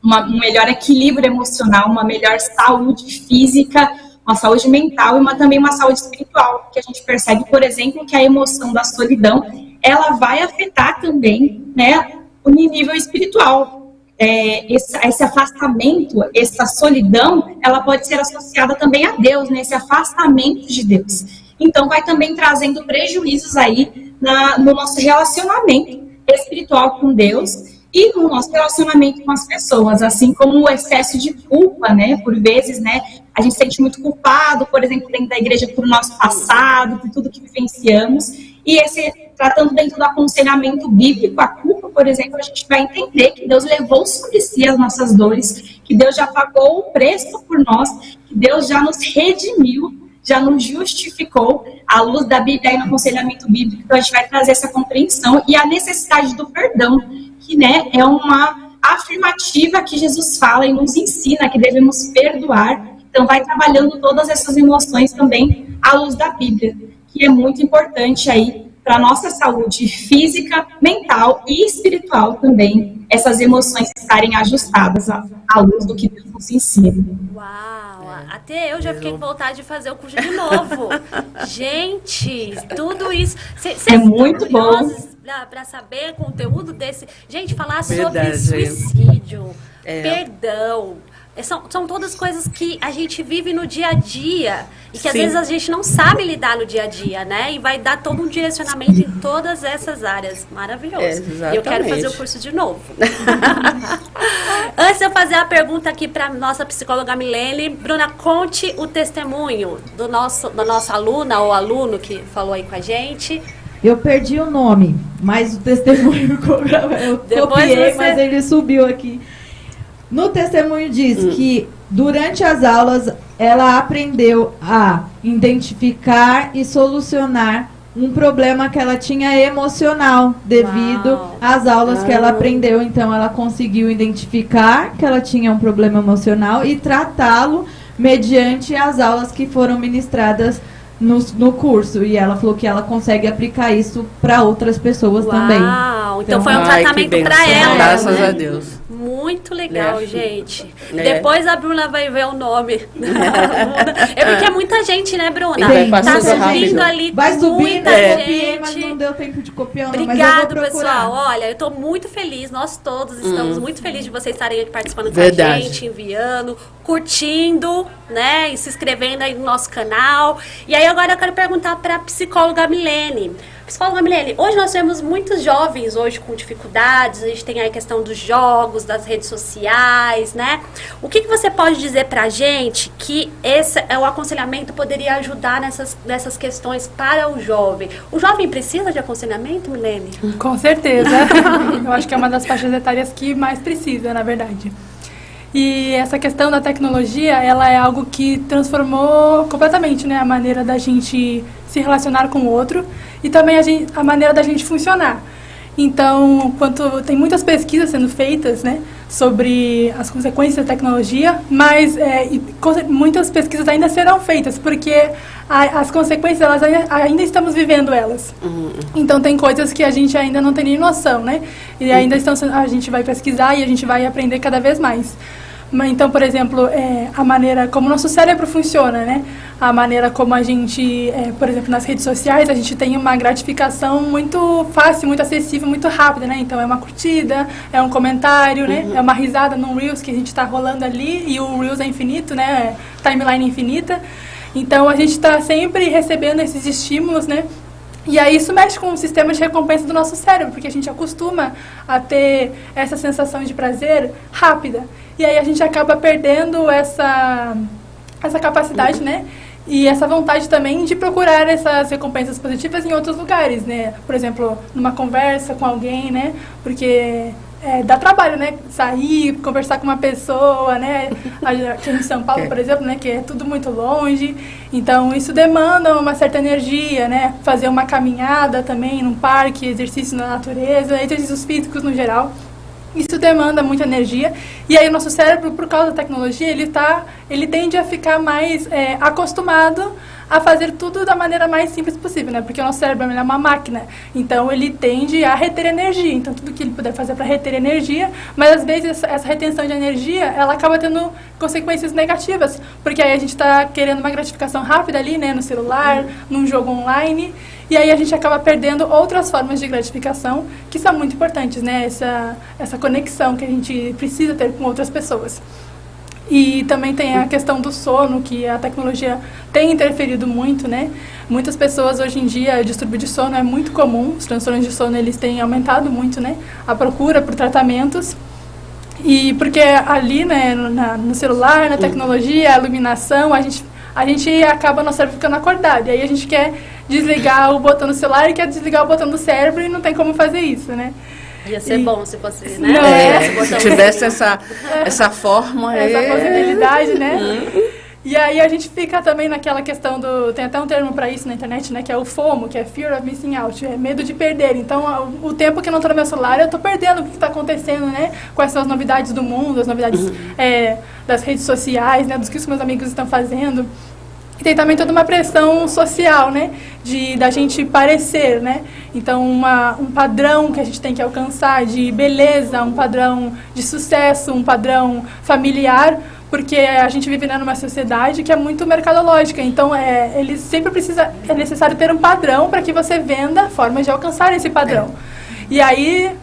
um melhor equilíbrio emocional, uma melhor saúde física, uma saúde mental e também uma saúde espiritual, que a gente percebe, por exemplo, que a emoção da solidão, ela vai afetar também, né, o nível espiritual. Esse afastamento, essa solidão, ela pode ser associada também a Deus, né, esse afastamento de Deus. Então, vai também trazendo prejuízos aí no nosso relacionamento espiritual com Deus e no nosso relacionamento com as pessoas, assim como o excesso de culpa, né, por vezes, né, a gente se sente muito culpado, por exemplo, dentro da igreja por nosso passado, por tudo que vivenciamos, e tratando dentro do aconselhamento bíblico, a culpa, por exemplo, a gente vai entender que Deus levou sobre si as nossas dores, que Deus já pagou o preço por nós, que Deus já nos redimiu, já nos justificou, à luz da Bíblia e no aconselhamento bíblico. Então a gente vai trazer essa compreensão e a necessidade do perdão, que, né, é uma afirmativa que Jesus fala e nos ensina que devemos perdoar. Então vai trabalhando todas essas emoções também à luz da Bíblia, que é muito importante aí para a nossa saúde física, mental e espiritual também, essas emoções estarem ajustadas à luz do que Deus nos ensina. Uau! Até eu já fiquei com vontade de fazer o curso de novo. Gente, tudo isso... É muito bom. Para saber o conteúdo desse... Gente, falar sobre suicídio, perdão... São todas coisas que a gente vive no dia a dia e que às vezes a gente não sabe lidar no dia a dia, né? E vai dar todo um direcionamento em todas essas áreas. Maravilhoso. E eu quero fazer o curso de novo. Antes de eu fazer a pergunta aqui para nossa psicóloga Milene, Bruna, conte o testemunho da nossa aluna ou aluno que falou aí com a gente. Eu perdi o nome, mas o testemunho eu copiei, mas ele subiu aqui. No testemunho diz que durante as aulas ela aprendeu a identificar e solucionar um problema que ela tinha emocional devido às aulas que ela aprendeu. Então ela conseguiu identificar que ela tinha um problema emocional e tratá-lo mediante as aulas que foram ministradas no curso. E ela falou que ela consegue aplicar isso para outras pessoas também. Então foi um tratamento para ela. Graças a Deus. Muito legal, gente. Depois a Bruna vai ver o nome da Bruna. Porque é muita gente, né, Bruna? Tá subindo ali, vai subindo, muita gente. Mas não deu tempo de copiar. Obrigado, pessoal. Olha, eu tô muito feliz. Nós todos estamos muito felizes de vocês estarem aqui participando com a gente, enviando, curtindo, né? E se inscrevendo aí no nosso canal. E aí agora eu quero perguntar para a psicóloga Milene. Psicóloga Milene, hoje nós temos muitos jovens hoje com dificuldades, a gente tem aí a questão dos jogos, das redes sociais, né? O que você pode dizer pra gente que o aconselhamento poderia ajudar nessas questões para o jovem? O jovem precisa de aconselhamento, Milene? Com certeza. Eu acho que é uma das faixas etárias que mais precisa, na verdade. E essa questão da tecnologia, ela é algo que transformou completamente, né, a maneira da gente se relacionar com o outro e também a maneira da gente funcionar. Então, tem muitas pesquisas sendo feitas, né, sobre as consequências da tecnologia, mas muitas pesquisas ainda serão feitas, porque as consequências, elas ainda estamos vivendo elas. Então, tem coisas que a gente ainda não tem nem noção, né, e ainda a gente vai pesquisar e a gente vai aprender cada vez mais. Então, por exemplo, a maneira como o nosso cérebro funciona, né? A maneira como a gente, por exemplo, nas redes sociais, a gente tem uma gratificação muito fácil, muito acessível, muito rápida, né? Então, é uma curtida, é um comentário, né? É uma risada num Reels que a gente está rolando ali, e o Reels é infinito, né? Timeline infinita. Então, a gente está sempre recebendo esses estímulos, né? E aí isso mexe com o sistema de recompensa do nosso cérebro, porque a gente acostuma a ter essa sensação de prazer rápida. E aí a gente acaba perdendo essa capacidade, né? E essa vontade também de procurar essas recompensas positivas em outros lugares, né? Por exemplo, numa conversa com alguém, né? Porque dá trabalho, né? Sair, conversar com uma pessoa, né? Aqui em São Paulo, por exemplo, né? Que é tudo muito longe. Então, isso demanda uma certa energia, né? Fazer uma caminhada também num parque, exercício na natureza, exercícios físicos no geral. Isso demanda muita energia. E aí o nosso cérebro, por causa da tecnologia, ele tende a ficar mais acostumado a fazer tudo da maneira mais simples possível, né? Porque o nosso cérebro é uma máquina, então ele tende a reter energia. Então, tudo que ele puder fazer para reter energia, mas às vezes essa retenção de energia, ela acaba tendo consequências negativas, porque aí a gente está querendo uma gratificação rápida ali, né? No celular, num jogo online, e aí a gente acaba perdendo outras formas de gratificação que são muito importantes, né? Essa conexão que a gente precisa ter com outras pessoas. E também tem a questão do sono, que a tecnologia tem interferido muito, né? Muitas pessoas hoje em dia, o distúrbio de sono é muito comum, os transtornos de sono eles têm aumentado muito, né? A procura por tratamentos. E porque ali, né, no celular, na tecnologia, a iluminação, a gente acaba nosso cérebro ficando acordado. E aí a gente quer desligar o botão do celular e quer desligar o botão do cérebro e não tem como fazer isso, né? Ia ser bom se fosse, né? Se tivesse essa forma. Essa possibilidade, né? E aí a gente fica também naquela questão tem até um termo para isso na internet, né? Que é o FOMO, que é Fear of Missing Out, é medo de perder. Então, o tempo que eu não estou no meu celular, eu estou perdendo o que está acontecendo, né? Quais são as novidades do mundo, as novidades das redes sociais, né? Dos que os meus amigos estão fazendo. E tem também toda uma pressão social, né, da gente parecer, né, então um padrão que a gente tem que alcançar de beleza, um padrão de sucesso, um padrão familiar, porque a gente vive, né, numa sociedade que é muito mercadológica, então é necessário ter um padrão para que você venda formas de alcançar esse padrão. E aí,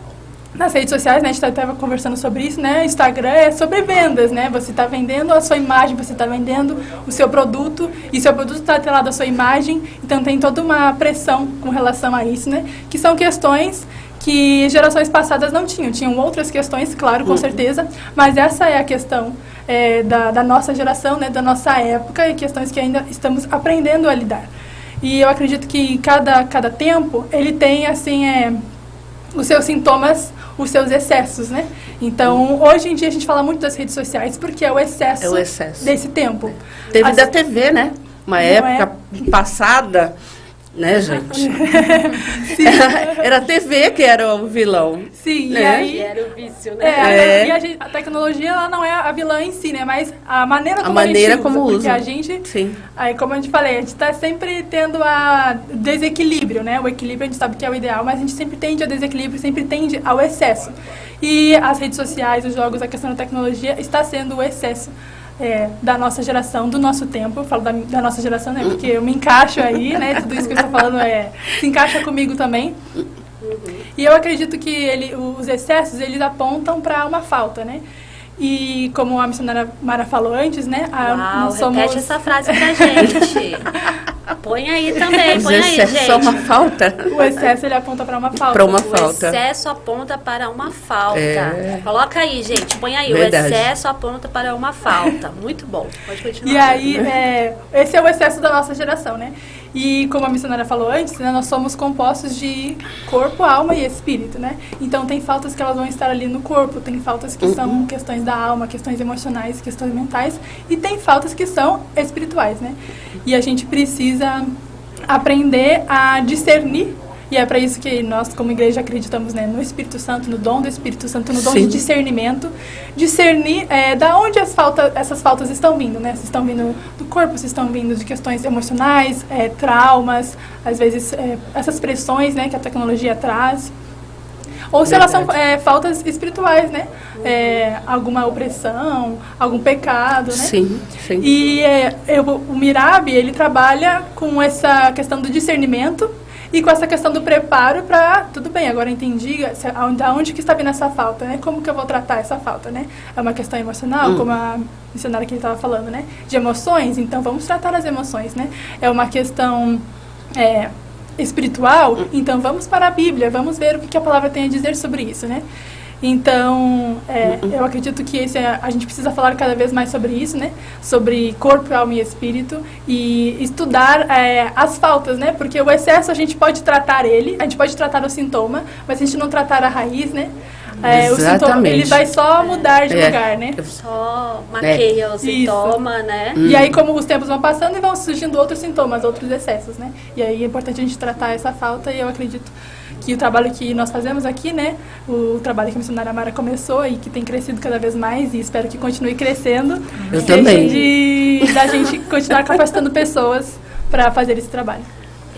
nas redes sociais, né, a gente estava conversando sobre isso, né? Instagram é sobre vendas, né? Você está vendendo a sua imagem, você está vendendo o seu produto, e seu produto está atrelado à sua imagem, então tem toda uma pressão com relação a isso, né? Que são questões que gerações passadas não tinham. Tinham outras questões, claro, com certeza, mas essa é a questão da nossa geração, né? Da nossa época, e questões que ainda estamos aprendendo a lidar. E eu acredito que cada tempo, ele tem, assim, os seus sintomas, os seus excessos, né? Então, hoje em dia a gente fala muito das redes sociais porque é o excesso desse tempo. Teve da TV, né? Uma época passada, né, gente? Era a TV que era o vilão. Sim, né? e aí... Era o vício, né? A tecnologia, ela não é a vilã em si, né? Mas a maneira como a gente usa. Porque a gente... Sim. Aí, como a gente falei, a gente está sempre tendo a desequilíbrio, né? O equilíbrio a gente sabe que é o ideal, mas a gente sempre tende ao desequilíbrio, sempre tende ao excesso. E as redes sociais, os jogos, a questão da tecnologia está sendo o excesso da nossa geração, do nosso tempo. Eu falo da nossa geração, né? Porque eu me encaixo aí, né? Tudo isso que eu estou falando se encaixa comigo também. E eu acredito que os excessos, eles apontam para uma falta, né? E como a missionária Mara falou antes, né? Uau, repete essa frase pra gente. Põe aí também, põe aí, gente. É uma falta? O excesso, ele aponta para uma falta. Para uma falta. O excesso aponta para uma falta. Coloca aí, gente, põe aí. Verdade. O excesso aponta para uma falta. Muito bom, pode continuar. E aí, esse é o excesso da nossa geração, né? E como a missionária falou antes, né, nós somos compostos de corpo, alma e espírito, né? Então tem faltas que elas vão estar ali no corpo, tem faltas que são questões da alma, questões emocionais, questões mentais, e tem faltas que são espirituais, né? E a gente precisa aprender a discernir. E é para isso que nós, como igreja, acreditamos, né, no Espírito Santo, no dom do Espírito Santo, no dom de discernimento. Discernir da onde essas faltas estão vindo, né? Se estão vindo do corpo, se estão vindo de questões emocionais, traumas, às vezes essas pressões, né, que a tecnologia traz. Ou se elas são faltas espirituais, né? Alguma opressão, algum pecado, né? Sim, sim. E o Mirab, ele trabalha com essa questão do discernimento e com essa questão do preparo para, tudo bem, agora entendi aonde que está vindo essa falta, né? Como que eu vou tratar essa falta, né? É uma questão emocional, como a missionária que ele estava falando, né? De emoções, então vamos tratar as emoções, né? É uma questão espiritual, então vamos para a Bíblia, vamos ver o que a palavra tem a dizer sobre isso, né? Então, eu acredito que a gente precisa falar cada vez mais sobre isso, né? Sobre corpo, alma e espírito e estudar as faltas, né? Porque o excesso a gente pode tratar a gente pode tratar o sintoma, mas a gente não tratar a raiz, né? O sintoma, ele vai só mudar de lugar, né? Só maqueia o sintoma, né? E aí, como os tempos vão passando e vão surgindo outros sintomas, outros excessos, né? E aí é importante a gente tratar essa falta e eu acredito que o trabalho que nós fazemos aqui, né, o trabalho que a missionária Mara começou e que tem crescido cada vez mais e espero que continue crescendo. Eu também. Da gente continuar capacitando pessoas para fazer esse trabalho.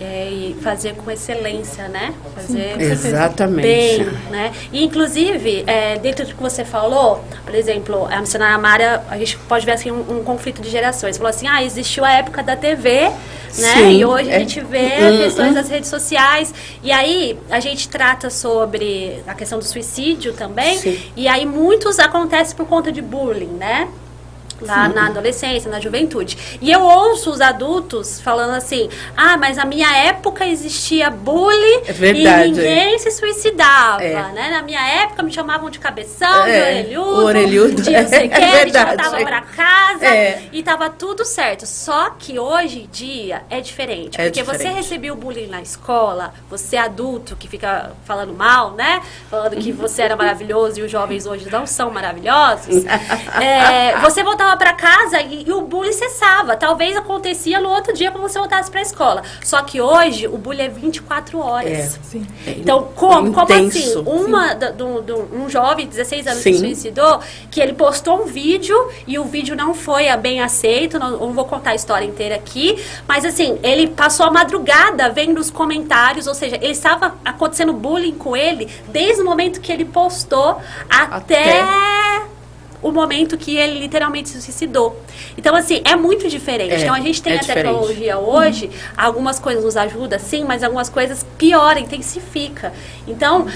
E fazer com excelência, né? Fazer exatamente. Bem, né? E, inclusive, dentro do que você falou, por exemplo, a missionária Mara, a gente pode ver assim, um conflito de gerações. Falou assim, existiu a época da TV, né? Sim, e hoje a gente vê questões das redes sociais. E aí, a gente trata sobre a questão do suicídio também. Sim. E aí, muitos acontecem por conta de bullying, né? Lá na adolescência, na juventude. E eu ouço os adultos falando assim, mas na minha época existia bullying e ninguém se suicidava, né? Na minha época me chamavam de cabeção, de orelhudo, de não sei o que, me voltava pra casa e tava tudo certo. Só que hoje em dia é diferente. Porque você recebia o bullying na escola, você adulto que fica falando mal, né? Falando que você era maravilhoso e os jovens hoje não são maravilhosos. Você voltava para casa e o bullying cessava. Talvez acontecia no outro dia quando você voltasse para a escola. Só que hoje o bullying é 24 horas. Então, como assim? Um jovem de 16 anos se suicidou, que ele postou um vídeo e o vídeo não foi bem aceito. Não vou contar a história inteira aqui, mas assim, ele passou a madrugada vendo os comentários, ou seja, ele estava acontecendo bullying com ele desde o momento que ele postou até o momento que ele literalmente se suicidou. Então, assim, é muito diferente. Então, a gente tem a tecnologia hoje, algumas coisas nos ajudam, sim, mas algumas coisas pioram, intensifica. Então,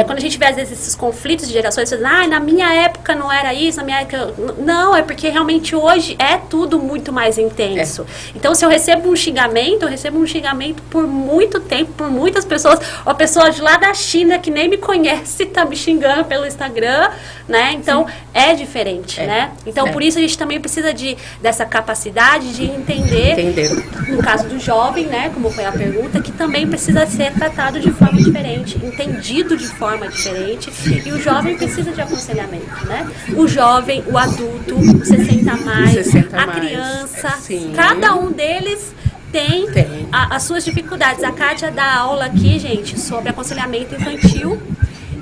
quando a gente vê, às vezes, esses conflitos de gerações, você diz, na minha época não era isso, na minha época... Não, é porque realmente hoje é tudo muito mais intenso. Então, se eu recebo um xingamento, eu recebo um xingamento por muito tempo, por muitas pessoas. Uma pessoa de lá da China que nem me conhece tá me xingando pelo Instagram, né? Então, é diferente, né? Então, por isso a gente também precisa dessa capacidade de entender, no caso do jovem, né, como foi a pergunta, que também precisa ser tratado de forma diferente, entendido de forma diferente, e o jovem precisa de aconselhamento, né? O jovem, o adulto, o 60 mais, a criança, cada um deles tem as suas dificuldades. A Kátia dá aula aqui, gente, sobre aconselhamento infantil.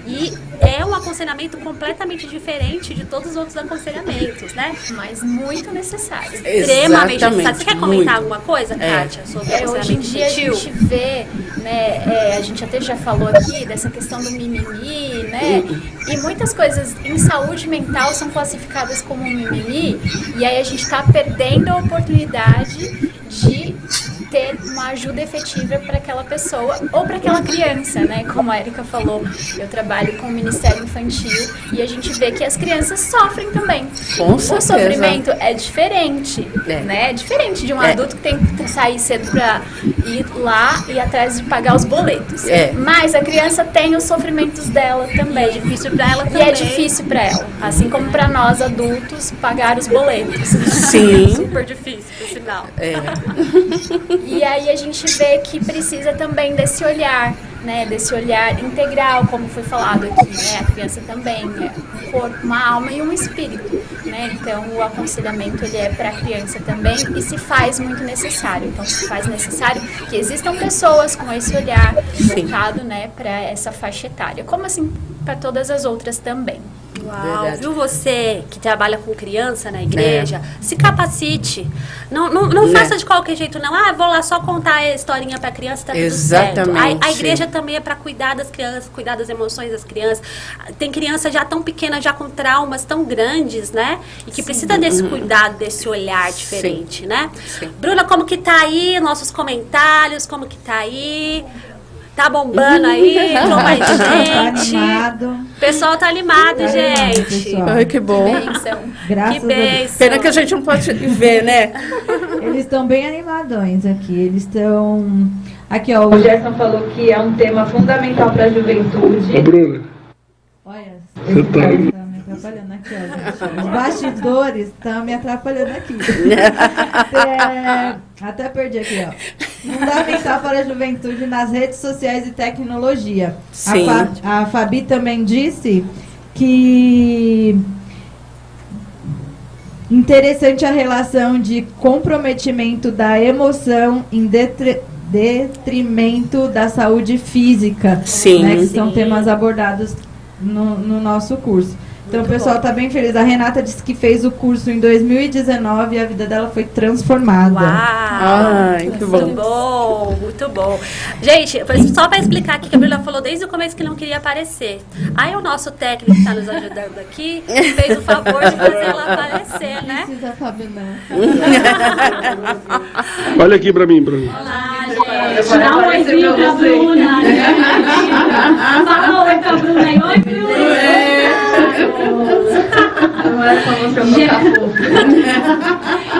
E é um aconselhamento completamente diferente de todos os outros aconselhamentos, né? Mas muito necessário. Extremamente necessário. Você quer comentar muito. alguma coisa, Kátia, sobre aconselhamento hoje em dia infantil? a gente vê, né, a gente até já falou aqui dessa questão do mimimi, né? E muitas coisas em saúde mental são classificadas como mimimi, e aí a gente está perdendo a oportunidade de ter uma ajuda efetiva para aquela pessoa ou para aquela criança, né? Como a Erika falou, eu trabalho com o Ministério Infantil e a gente vê que as crianças sofrem também. Com certeza. O sofrimento é diferente, né? É diferente de um adulto que tem que sair cedo para ir lá e atrás de pagar os boletos. Mas a criança tem os sofrimentos dela também. E é difícil para ela também. E é difícil para ela, assim como para nós adultos pagar os boletos. Sim. Super difícil, por sinal. E aí a gente vê que precisa também desse olhar, né? Desse olhar integral, como foi falado aqui, né? A criança também é um corpo, uma alma e um espírito, né? Então o aconselhamento ele é para a criança também e se faz muito necessário. Então se faz necessário que existam pessoas com esse olhar voltado, né, para essa faixa etária, como assim para todas as outras também. Uau, verdade. Viu você que trabalha com criança na igreja, se capacite. Não faça de qualquer jeito, não. Ah, vou lá só contar a historinha pra criança, tá tudo certo. A igreja também é pra cuidar das crianças, cuidar das emoções das crianças. Tem criança já tão pequena, já com traumas tão grandes, né? E que precisa desse cuidado, desse olhar diferente, né? Bruna, como que tá aí? Nossos comentários, como que tá aí? Tá bombando aí, entrou mais gente. Tá animado. O pessoal tá animado, gente. Ai, que bom. Que bênção. Graças que bênção. Pena que a gente não pode ver, né? Eles estão bem animadões aqui. Eles estão... Aqui, ó, o Gerson falou que é um tema fundamental para a juventude. Ô, Bruna. Olha, você tá me atrapalhando aqui, ó, gente. Os bastidores estão me atrapalhando aqui. Até perdi aqui, ó. Fundamental para a juventude nas redes sociais e tecnologia. Sim. A Fabi também disse que interessante a relação de comprometimento da emoção em detrimento da saúde física. Sim. Né, que são temas abordados no nosso curso. Então o pessoal está bem feliz. A Renata disse que fez o curso em 2019 e a vida dela foi transformada. Uau! Ai, que bom. Muito bom, muito bom. Gente, só para explicar aqui que a Bruna falou desde o começo que não queria aparecer. Aí o nosso técnico que está nos ajudando aqui fez o favor de fazer ela aparecer, né? Não precisa saber, não. Olha aqui para mim, Bruno. Olá, gente. Dá um oizinho pra Bruna. Fala oi pra Bruna aí. Oi, Bruna.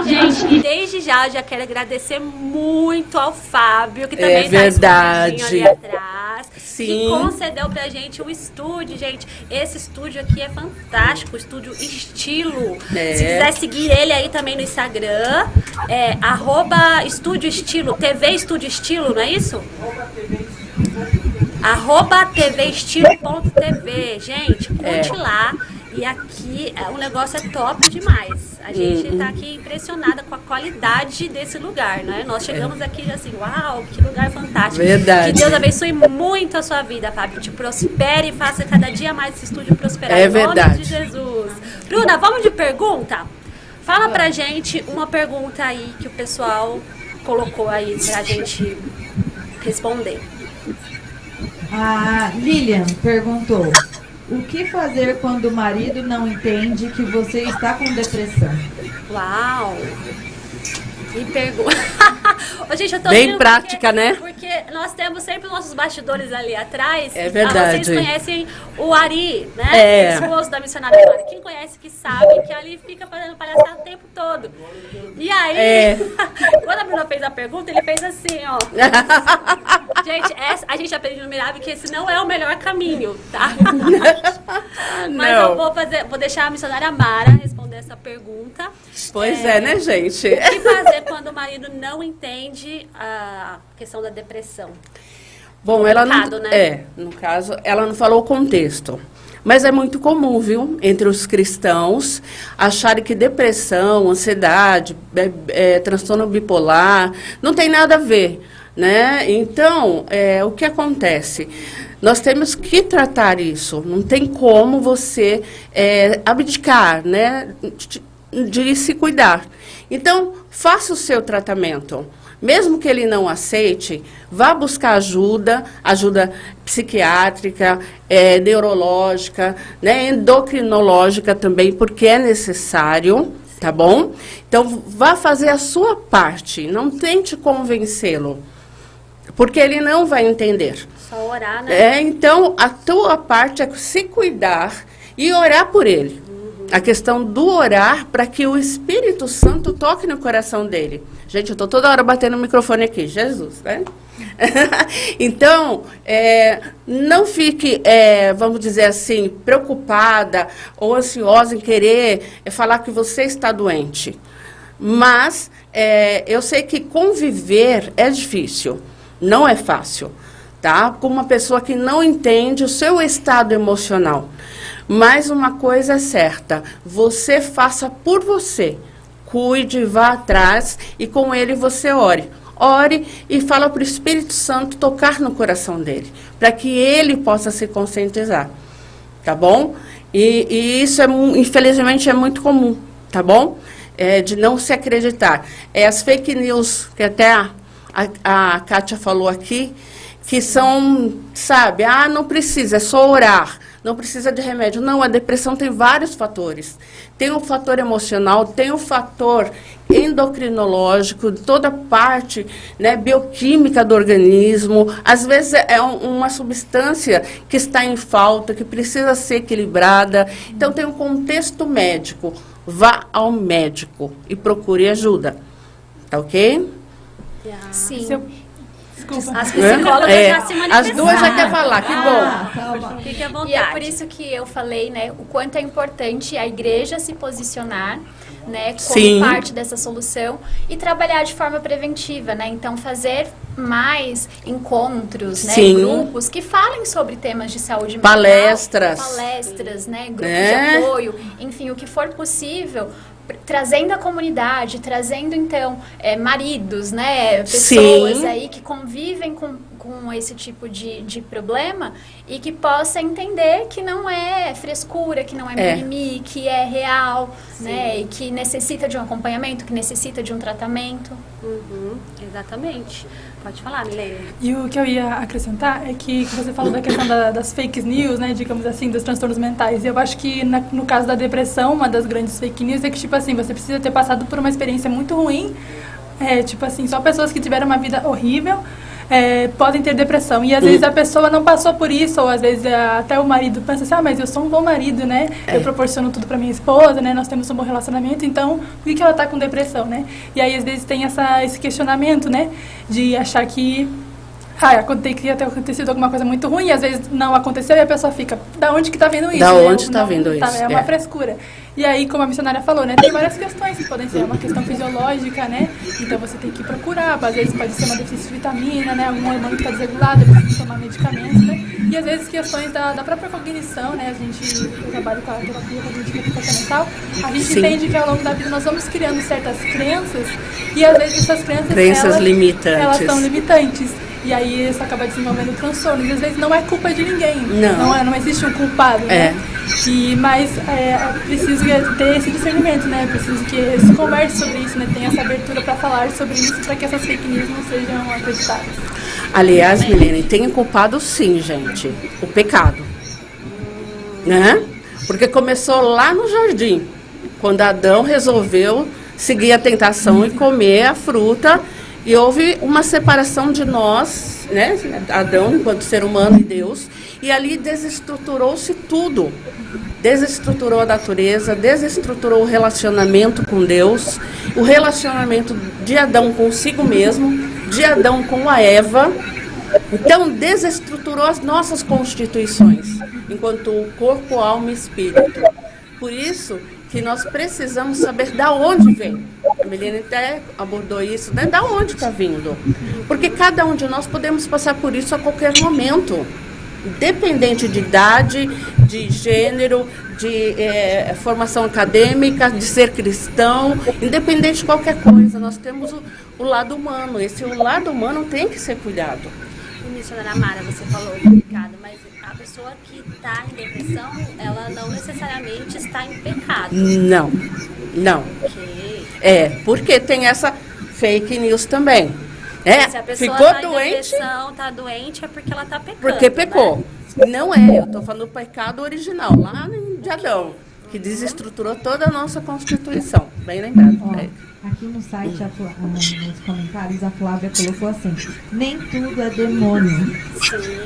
Gente, e desde já eu já quero agradecer muito ao Fábio, que também É verdade. tá escondidinho ali atrás. Sim. Que concedeu pra gente um estúdio, gente. Esse estúdio aqui é fantástico, estúdio Estilo. Se quiser seguir ele aí também no Instagram, @Estúdio Estilo, TV Estúdio Estilo, não é isso? @tvestilo.tv. Gente, curte lá. E aqui o negócio é top demais. A gente tá aqui impressionada com a qualidade desse lugar, né? Nós chegamos aqui assim, uau, que lugar fantástico. Verdade. Que Deus abençoe muito a sua vida, Fábio. Te prospere e faça cada dia mais esse estúdio prosperar. É em nome verdade. de Jesus. Bruna, vamos de pergunta? Fala pra gente uma pergunta aí que o pessoal colocou aí pra gente responder. A Lilian perguntou: o que fazer quando o marido não entende que você está com depressão? Uau! E pergunta. Gente, eu tô Bem rindo prática, né? Porque nós temos sempre nossos bastidores ali atrás. É verdade. Vocês conhecem o Ari, né? O esposo da missionária Mara. Quem conhece que sabe que ali fica fazendo palhaçada o tempo todo. E aí, quando a Bruna fez a pergunta, ele fez assim, ó. Gente, a gente aprende no Mirab que esse não é o melhor caminho, tá? Mas eu vou deixar a missionária Mara responder essa pergunta. Pois né, gente? O que fazer quando o marido não entende a questão da depressão? Bom, ela Complicado, não, né? no caso, ela não falou o contexto. Mas é muito comum, viu, entre os cristãos, acharem que depressão, ansiedade, transtorno bipolar, não tem nada a ver, né? Então, o que acontece? Nós temos que tratar isso. Não tem como você abdicar, né, de se cuidar. Então, faça o seu tratamento. Mesmo que ele não aceite, vá buscar ajuda psiquiátrica, neurológica, né, endocrinológica também, porque é necessário, tá bom? Então, vá fazer a sua parte, não tente convencê-lo, porque ele não vai entender. Só orar, né? Então, a tua parte é se cuidar e orar por ele. A questão do orar para que o Espírito Santo toque no coração dele. Gente, eu estou toda hora batendo o microfone aqui. Jesus, né? Então, não fique, vamos dizer assim, preocupada ou ansiosa em querer falar que você está doente. Mas eu sei que conviver é difícil, não é fácil, tá? Com uma pessoa que não entende o seu estado emocional. Mas uma coisa é certa, você faça por você, cuide, vá atrás e com ele você ore. Ore e fala para o Espírito Santo tocar no coração dele, para que ele possa se conscientizar, tá bom? E isso, infelizmente, é muito comum, tá bom? De não se acreditar. As fake news, que até a Kátia falou aqui, que são, sabe, não precisa, é só orar. Não precisa de remédio. Não, a depressão tem vários fatores. Tem o fator emocional, tem o fator endocrinológico, toda a parte, né, bioquímica do organismo. Às vezes é uma substância que está em falta, que precisa ser equilibrada. Então, tem um contexto médico. Vá ao médico e procure ajuda. Tá ok? Sim. Desculpa. As psicólogas já se manifestaram. As duas já querem falar, que bom. Fique à vontade. E é por isso que eu falei, né, o quanto é importante a igreja se posicionar, né, como Sim. parte dessa solução e trabalhar de forma preventiva, né? Então, fazer mais encontros, né, Sim. grupos que falem sobre temas de saúde mental. Palestras, né, grupos de apoio, enfim, o que for possível, trazendo a comunidade, trazendo, então, maridos, né, pessoas Sim. aí que convivem com esse tipo de problema e que possa entender que não é frescura, que não é mimimi, que é real, né, e que necessita de um acompanhamento, que necessita de um tratamento. Exatamente. Pode falar, Milene. E o que eu ia acrescentar é que você falou da questão das fake news, né, digamos assim, dos transtornos mentais. E eu acho que no caso da depressão, uma das grandes fake news é que, tipo assim, você precisa ter passado por uma experiência muito ruim. Tipo assim, só pessoas que tiveram uma vida horrível podem ter depressão. E às vezes a pessoa não passou por isso, ou às vezes até o marido pensa assim, mas eu sou um bom marido, né? Eu proporciono tudo pra minha esposa, né? Nós temos um bom relacionamento, então por que ela tá com depressão, né? E aí às vezes tem esse questionamento, né? De achar que tem que ter acontecido alguma coisa muito ruim, e às vezes não aconteceu e a pessoa fica, da onde que tá vindo isso? Da onde tá vindo isso? É uma frescura. E aí, como a missionária falou, né, tem várias questões que podem ser uma questão fisiológica, né? Então você tem que procurar, às vezes pode ser uma deficiência de vitamina, né? Algum hormônio que está desregulado, precisa tomar medicamentos, né? E às vezes questões da própria cognição, né? Eu trabalho com a terapia cognitiva comportamental, a gente Sim. entende que ao longo da vida nós vamos criando certas crenças e às vezes essas crenças limitantes. Elas são limitantes. E aí isso acaba desenvolvendo transtornos. E às vezes não é culpa de ninguém. Não existe um culpado, né? Mas preciso ter esse discernimento, né? Preciso que se converse sobre isso, né? Tenha essa abertura para falar sobre isso, para que essas fake news não sejam acreditadas. Aliás, Milene, tem culpado sim, gente, o pecado. Né? Porque começou lá no jardim, quando Adão resolveu seguir a tentação e comer a fruta. E houve uma separação de nós, né, Adão, enquanto ser humano, e Deus, e ali desestruturou-se tudo. Desestruturou a natureza, desestruturou o relacionamento com Deus, o relacionamento de Adão consigo mesmo, de Adão com a Eva. Então, desestruturou as nossas constituições, enquanto corpo, alma e espírito. Por isso que nós precisamos saber da onde vem. A Milene até abordou isso, né? Da onde está vindo? Porque cada um de nós podemos passar por isso a qualquer momento. independente de idade, de gênero, de formação acadêmica, de ser cristão, independente de qualquer coisa. Nós temos o lado humano. O lado humano tem que ser cuidado. E, missionária Mara, você falou do pecado, mas a pessoa que está em depressão, ela não necessariamente está em pecado. Não. Ok. Porque tem essa fake news também. Se a pessoa Ficou tá doente. em depressão, tá doente, é porque ela tá pecando. Porque pecou. Né? Não é, eu estou falando do pecado original, lá de Adão, que desestruturou toda a nossa Constituição. Bem lembrado. Aqui no site, nos comentários, a Flávia colocou assim: nem tudo é demônio.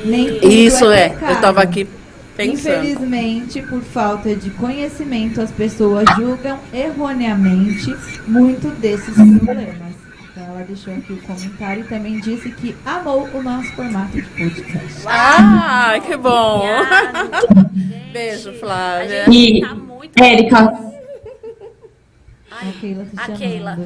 Nem tudo Isso pecado. eu estava aqui pensando. Infelizmente, por falta de conhecimento, as pessoas julgam erroneamente muito desses problemas. Então, ela deixou aqui o comentário e também disse que amou o nosso formato de podcast. Que bom! Beijo, Flávia. E, Érica, A Keila.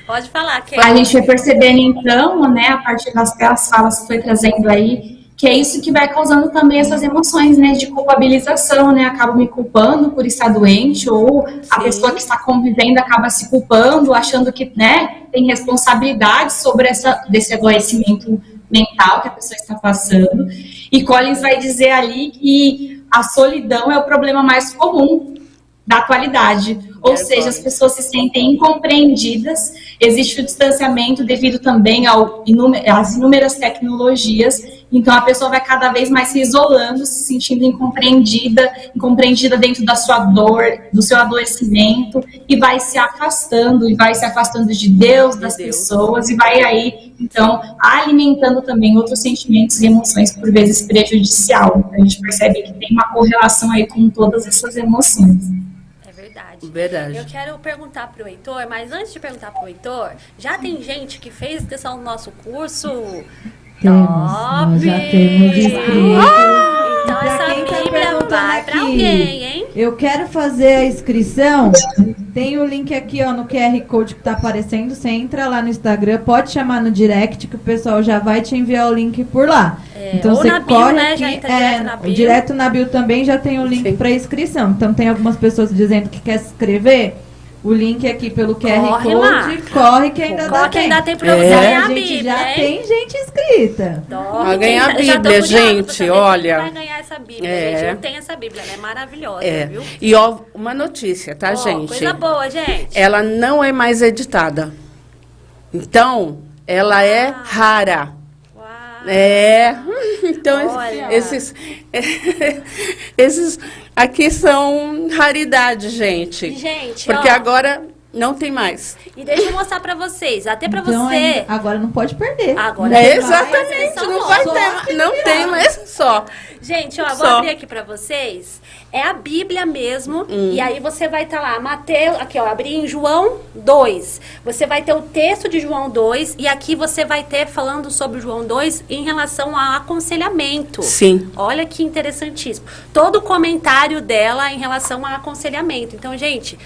Pode falar, Keila. a gente vai percebendo então, né, a partir das falas que foi trazendo aí, que é isso que vai causando também essas emoções, né, de culpabilização, né, acabo me culpando por estar doente, ou a pessoa que está convivendo acaba se culpando, achando que, né, tem responsabilidade sobre desse adoecimento mental que a pessoa está passando. E Collins vai dizer ali que a solidão é o problema mais comum da atualidade, ou seja, as pessoas se sentem incompreendidas, existe o distanciamento devido também às inúmeras tecnologias, então a pessoa vai cada vez mais se isolando, se sentindo incompreendida dentro da sua dor, do seu adoecimento, e vai se afastando de Deus, das pessoas, e vai aí, então, alimentando também outros sentimentos e emoções, por vezes prejudicial. Então, a gente percebe que tem uma correlação aí com todas essas emoções. Verdade. Eu quero perguntar pro Heitor, mas antes de perguntar pro Heitor, já tem gente que fez inscrição no nosso curso? Nós já temos inscritos. Então essa Bíblia vai pra alguém, hein? Eu quero fazer a inscrição. Tem o link aqui, ó, no QR Code que tá aparecendo. Você entra lá no Instagram, pode chamar no direct que o pessoal já vai te enviar o link por lá. Então você corre aqui, já entra direto na bio. Direto na bio também já tem o link para inscrição. Então tem algumas pessoas dizendo que quer se inscrever. O link aqui pelo QR Code, corre que ainda dá tempo. Que ainda tem pra você ganhar a Bíblia, já tem gente inscrita. Vai ganhar a Bíblia, gente, olha. Vai ganhar essa Bíblia, gente. Eu tenho essa Bíblia, ela é maravilhosa, viu? E ó, uma notícia, tá, gente? Coisa boa, gente. Ela não é mais editada. Então, ela é rara. Então esses aqui são raridade, gente. Porque agora não tem mais. E deixa eu mostrar pra vocês, até pra então, você. Agora não pode perder. Agora exatamente, não vai ter, não tem mais só. Gente, ó, vou abrir aqui pra vocês. É a Bíblia mesmo. E aí você vai estar lá, Mateus, aqui ó, abri em João 2. Você vai ter o texto de João 2 e aqui você vai ter falando sobre João 2 em relação ao aconselhamento. Sim. Olha que interessantíssimo. Todo o comentário dela em relação ao aconselhamento. Então, gente,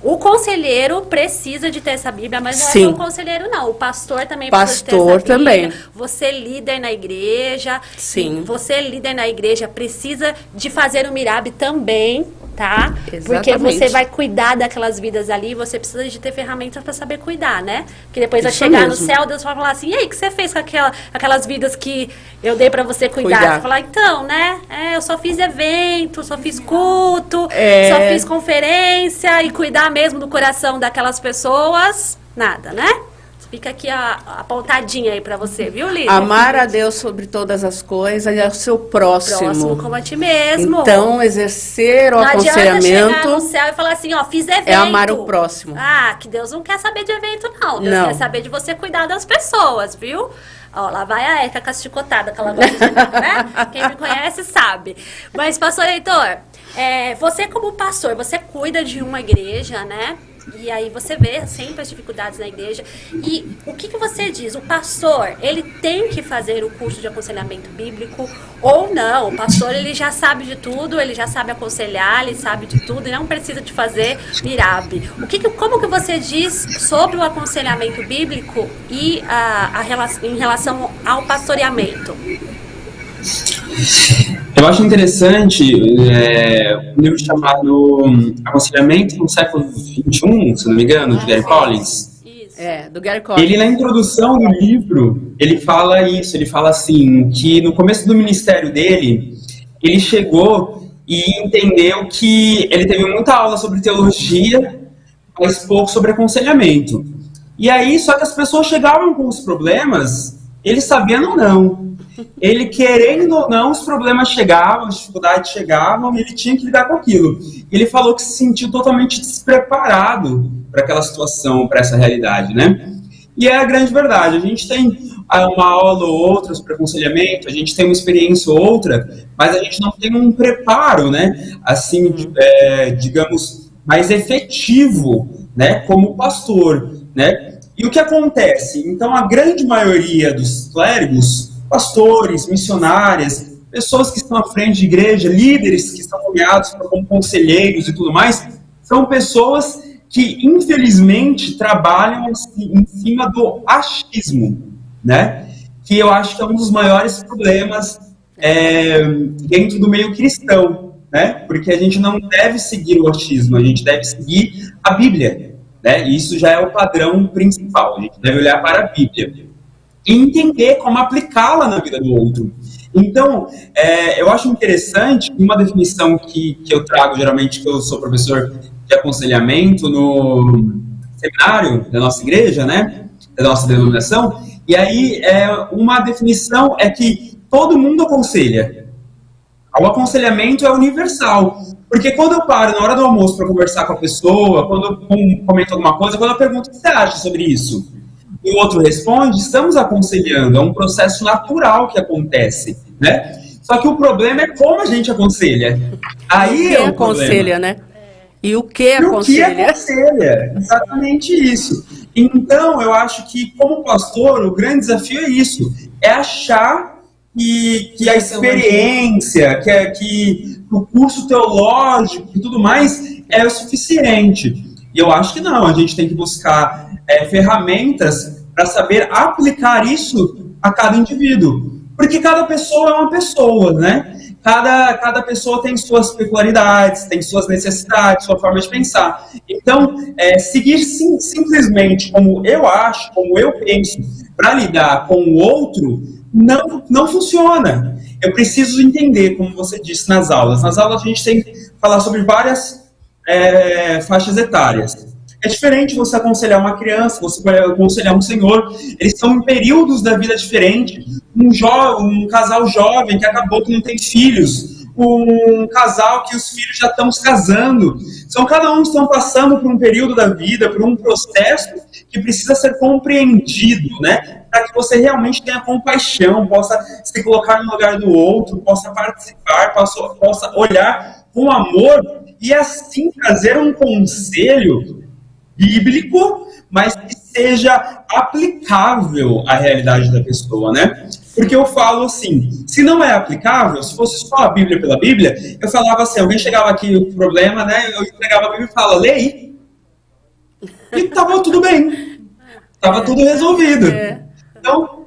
o conselheiro precisa de ter essa Bíblia, mas não é só o conselheiro, não. O pastor também precisa ter essa Bíblia. Também. Você líder na igreja. Sim. Você líder na igreja precisa de fazer o Mirab também, tá? Exatamente. Porque você vai cuidar daquelas vidas ali, você precisa de ter ferramentas para saber cuidar, né? Porque depois vai chegar no céu, Deus vai falar assim, e aí, o que você fez com aquelas vidas que eu dei para você cuidar? Você vai falar, então, né? Eu só fiz evento, só fiz culto, só fiz conferência e cuidar mesmo do coração daquelas pessoas, nada, né? Fica aqui a pontadinha aí pra você, viu, Lídia? Amar a Deus sobre todas as coisas e ao seu próximo. Próximo como a ti mesmo. Então, exercer o aconselhamento. Não adianta chegar no céu e falar assim, ó, fiz evento. É amar o próximo. Ah, que Deus não quer saber de evento, não. Deus quer saber de você cuidar das pessoas, viu? Ó, lá vai a Érica com a chicotada que ela gosta de dar, né? Quem me conhece sabe. Mas, pastor Heitor, você como pastor, você cuida de uma igreja, né? E aí você vê sempre as dificuldades na igreja. E o que você diz? O pastor, ele tem que fazer o curso de aconselhamento bíblico ou não? O pastor, ele já sabe de tudo, ele já sabe aconselhar, ele sabe de tudo e não precisa de fazer Mirab. Como que você diz sobre o aconselhamento bíblico e em relação ao pastoreamento? Eu acho interessante um livro chamado Aconselhamento no Século XXI, se não me engano, de Gary Collins. Do Gary Collins. Ele, na introdução do livro, ele fala isso, ele fala assim, que no começo do ministério dele, ele chegou e entendeu que ele teve muita aula sobre teologia, mas pouco sobre aconselhamento. E aí, só que as pessoas chegavam com os problemas, ele sabendo ou não. Ele, querendo ou não, os problemas chegavam, as dificuldades chegavam, e ele tinha que lidar com aquilo. Ele falou que se sentiu totalmente despreparado para aquela situação, para essa realidade, né? E é a grande verdade. A gente tem uma aula ou outra sobre aconselhamento, a gente tem uma experiência ou outra, mas a gente não tem um preparo, né? Assim, digamos, mais efetivo, né? Como pastor, né? E o que acontece? Então, a grande maioria dos clérigos, pastores, missionárias, pessoas que estão à frente de igreja, líderes que estão nomeados como conselheiros e tudo mais, são pessoas que, infelizmente, trabalham em cima do achismo, né? Que eu acho que é um dos maiores problemas dentro do meio cristão, né? Porque a gente não deve seguir o achismo, a gente deve seguir a Bíblia, né? E isso já é o padrão principal, a gente deve olhar para a Bíblia e entender como aplicá-la na vida do outro. Então, eu acho interessante uma definição que eu trago, geralmente, que eu sou professor de aconselhamento no seminário da nossa igreja, né, da nossa denominação, e aí uma definição é que todo mundo aconselha. O aconselhamento é universal, porque quando eu paro na hora do almoço para conversar com a pessoa, quando eu comento alguma coisa, quando eu pergunto o que você acha sobre isso, e o outro responde, estamos aconselhando, é um processo natural que acontece, né? Só que o problema é como a gente aconselha. Aí é o aconselha, né? E o que aconselha? O que aconselha, exatamente isso. Então, eu acho que, como pastor, o grande desafio é isso, é achar que a experiência, que o curso teológico e tudo mais é o suficiente. E eu acho que não, a gente tem que buscar ferramentas para saber aplicar isso a cada indivíduo. Porque cada pessoa é uma pessoa, né? Cada pessoa tem suas peculiaridades, tem suas necessidades, sua forma de pensar. Então, seguir simplesmente como eu acho, como eu penso, para lidar com o outro, não funciona. Eu preciso entender, como você disse nas aulas. Nas aulas a gente tem que falar sobre várias faixas etárias. É diferente você aconselhar uma criança, você vai aconselhar um senhor. Eles estão em períodos da vida diferentes. Um casal jovem que acabou que não tem filhos. Um casal que os filhos já estão se casando. Cada um estão passando por um período da vida, por um processo que precisa ser compreendido, né? Para que você realmente tenha compaixão, possa se colocar no lugar do outro, possa participar, possa olhar com amor e assim trazer um conselho bíblico, mas que seja aplicável à realidade da pessoa, né? Porque eu falo assim, se não é aplicável, se fosse só a Bíblia pela Bíblia, eu falava assim, alguém chegava aqui o problema, né? Eu entregava a Bíblia e falava, lê aí. E tava tudo bem. Tava tudo resolvido. Então,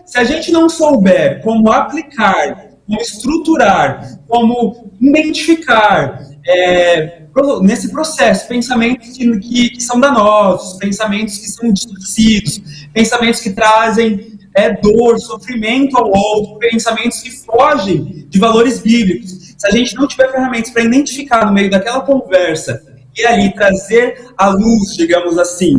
se a gente não souber como aplicar, como estruturar, como identificar nesse processo, pensamentos que são danosos, pensamentos que são distorcidos, pensamentos que trazem dor, sofrimento ao outro, pensamentos que fogem de valores bíblicos. Se a gente não tiver ferramentas para identificar no meio daquela conversa e ali trazer à luz, digamos assim,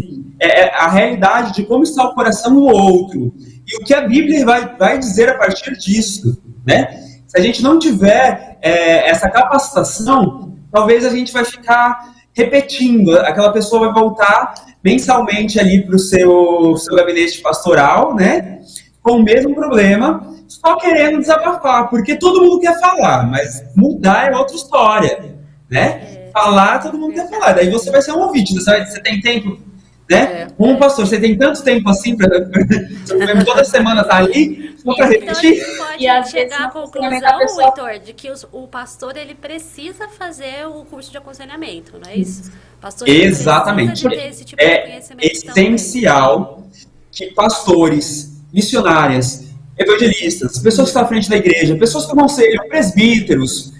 a realidade de como está o coração do outro e o que a Bíblia vai dizer a partir disso, né? Se a gente não tiver essa capacitação, talvez a gente vai ficar repetindo, aquela pessoa vai voltar mensalmente ali para o seu gabinete pastoral, né, com o mesmo problema, só querendo desabafar, porque todo mundo quer falar, mas mudar é outra história, né? Falar, todo mundo quer falar, daí você vai ser um ouvinte, você tem tempo, né? Pastor, você tem tanto tempo assim, toda semana tá ali, só para repetir. Então, pode chegar à conclusão, Heitor, de que o pastor, ele precisa fazer o curso de aconselhamento, não é isso? Pastor, exatamente. Tipo de essencial que pastores, missionárias, evangelistas, pessoas que estão à frente da igreja, pessoas que aconselham, presbíteros,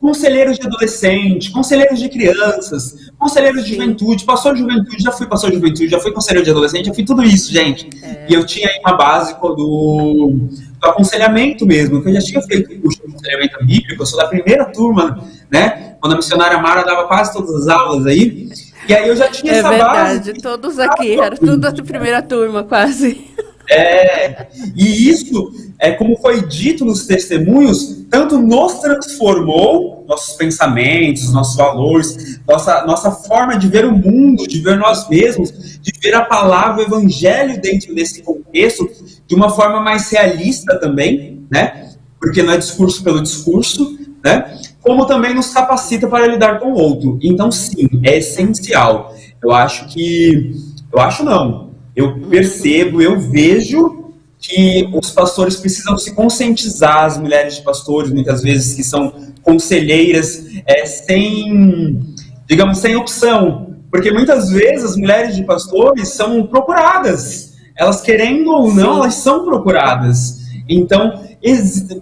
conselheiros de adolescente, conselheiros de crianças, conselheiros de juventude, pastor de juventude, já fui pastor de juventude, já fui conselheiro de adolescente, já fui tudo isso, gente. E eu tinha aí uma base do aconselhamento mesmo, que eu já tinha feito curso de aconselhamento bíblico, eu sou da primeira turma, né? Quando a missionária Mara dava quase todas as aulas aí, e aí eu já tinha essa base. É verdade, todos aqui, era tudo da primeira turma, quase. E isso, como foi dito nos testemunhos, tanto nos transformou, nossos pensamentos, nossos valores, nossa forma de ver o mundo, de ver nós mesmos, de ver a palavra, o evangelho dentro desse contexto, de uma forma mais realista também, né? Porque não é discurso pelo discurso, né? Como também nos capacita para lidar com o outro. Então, sim, é essencial. Eu percebo, eu vejo que os pastores precisam se conscientizar, as mulheres de pastores, muitas vezes, que são conselheiras, sem opção. Porque muitas vezes as mulheres de pastores são procuradas. Elas, querendo ou não, elas são procuradas. Então,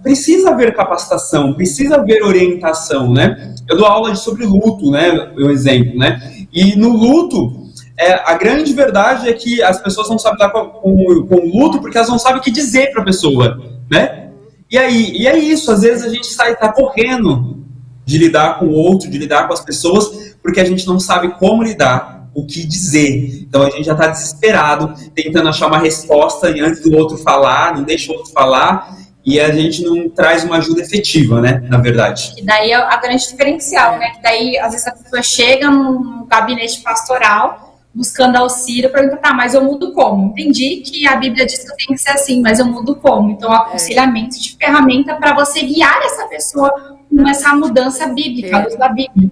precisa haver capacitação, precisa haver orientação, né? Eu dou aula sobre luto, né? O exemplo, né? E no luto, a grande verdade é que as pessoas não sabem lidar com o luto porque elas não sabem o que dizer para a pessoa, né? E é isso, às vezes a gente tá correndo de lidar com o outro, de lidar com as pessoas, porque a gente não sabe como lidar, o que dizer. Então a gente já está desesperado, tentando achar uma resposta antes do outro falar, não deixa o outro falar, e a gente não traz uma ajuda efetiva, né, na verdade. E daí é a grande diferencial, né, que daí às vezes a pessoa chega num gabinete pastoral, buscando auxílio, pergunta, tá, mas eu mudo como? Entendi que a Bíblia diz que eu tenho que ser assim, mas eu mudo como? Então, o aconselhamento de ferramenta para você guiar essa pessoa com essa mudança bíblica, a luz da Bíblia.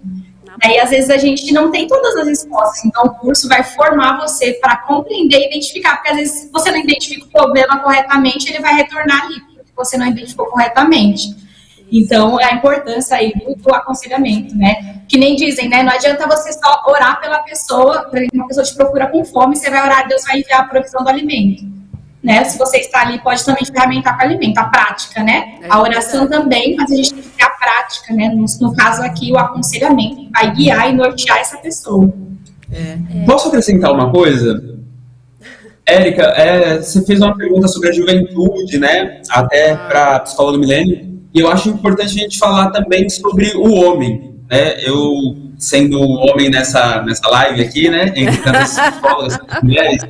Daí, às vezes, a gente não tem todas as respostas, então o curso vai formar você para compreender e identificar, porque às vezes, se você não identifica o problema corretamente, ele vai retornar ali, porque você não identificou corretamente. Então, a importância aí do aconselhamento, né? Que nem dizem, né? Não adianta você só orar pela pessoa, por exemplo, uma pessoa te procura com fome, você vai orar, Deus vai enviar a provisão do alimento, né? Se você está ali, pode também ferramentar com o alimento, a prática, né? A oração também, mas a gente tem que ter a prática, né? No caso aqui, o aconselhamento, que vai guiar e nortear essa pessoa. Posso acrescentar uma coisa? Érica, você fez uma pergunta sobre a juventude, né? Até para a psicóloga Milene. E eu acho importante a gente falar também sobre o homem, né? Eu, sendo homem nessa live aqui, né? Entre tantas psicólogas e mulheres,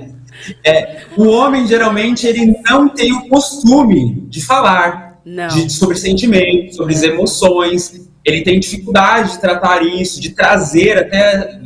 o homem, geralmente, ele não tem o costume de falar sobre sentimentos, sobre as emoções. Ele tem dificuldade de tratar isso, de trazer até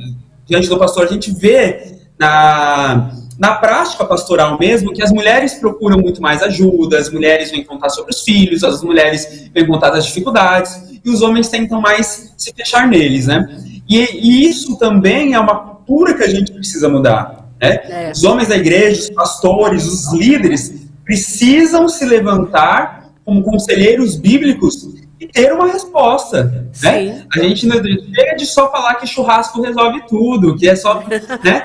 diante do pastor. A gente vê na prática pastoral mesmo, que as mulheres procuram muito mais ajuda, as mulheres vêm contar sobre os filhos, as mulheres vêm contar das dificuldades, e os homens tentam mais se fechar neles, né? E isso também é uma cultura que a gente precisa mudar, né? Os homens da igreja, os pastores, os líderes, precisam se levantar como conselheiros bíblicos e ter uma resposta, né? A gente não chega de só falar que churrasco resolve tudo, que é só, né?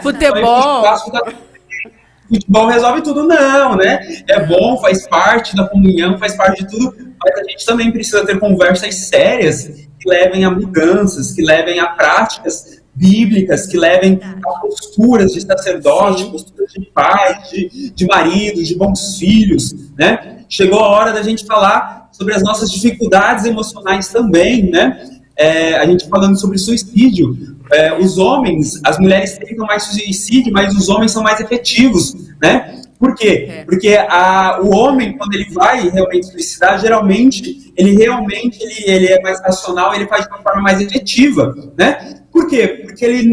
Futebol resolve tudo, não, né? É bom, faz parte da comunhão, faz parte de tudo, mas a gente também precisa ter conversas sérias que levem a mudanças, que levem a práticas bíblicas, que levem a posturas de sacerdote, posturas de pais, de maridos, de bons filhos, né? Chegou a hora da gente falar sobre as nossas dificuldades emocionais também, né? A gente falando sobre suicídio, os homens, as mulheres tentam mais suicídio, mas os homens são mais efetivos, né? Por quê? Porque o homem, quando ele vai realmente suicidar, geralmente, ele é mais racional, ele faz de uma forma mais efetiva, né? Por quê? Porque ele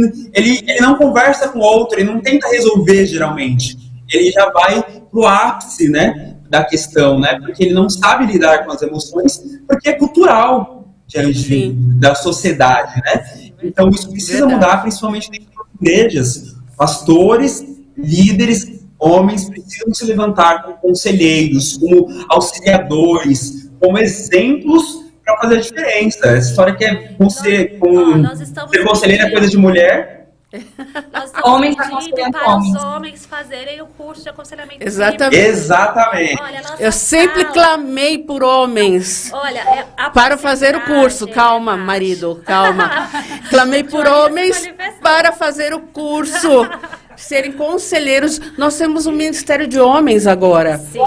não conversa com o outro, ele não tenta resolver, geralmente. Ele já vai pro ápice, né, da questão, né? Porque ele não sabe lidar com as emoções, porque é cultural diante da sociedade, né? Então isso precisa mudar, principalmente dentro das igrejas. Pastores, líderes, homens precisam se levantar como conselheiros, como auxiliadores, como exemplos para fazer a diferença. Essa história que ser conselheiro é coisa de mulher, Nós estamos Homens pedindo aconselhando para homens. os homens fazerem o curso de aconselhamento Exatamente. feminino. Exatamente. Olha, nossa Eu sempre sala- clamei por homens Olha, a para fazer o curso. porcentagem, Calma, Nath. marido, calma. Clamei por Joia se homens manifestou. para fazer o curso, serem conselheiros. Nós temos um ministério de homens agora. Sim.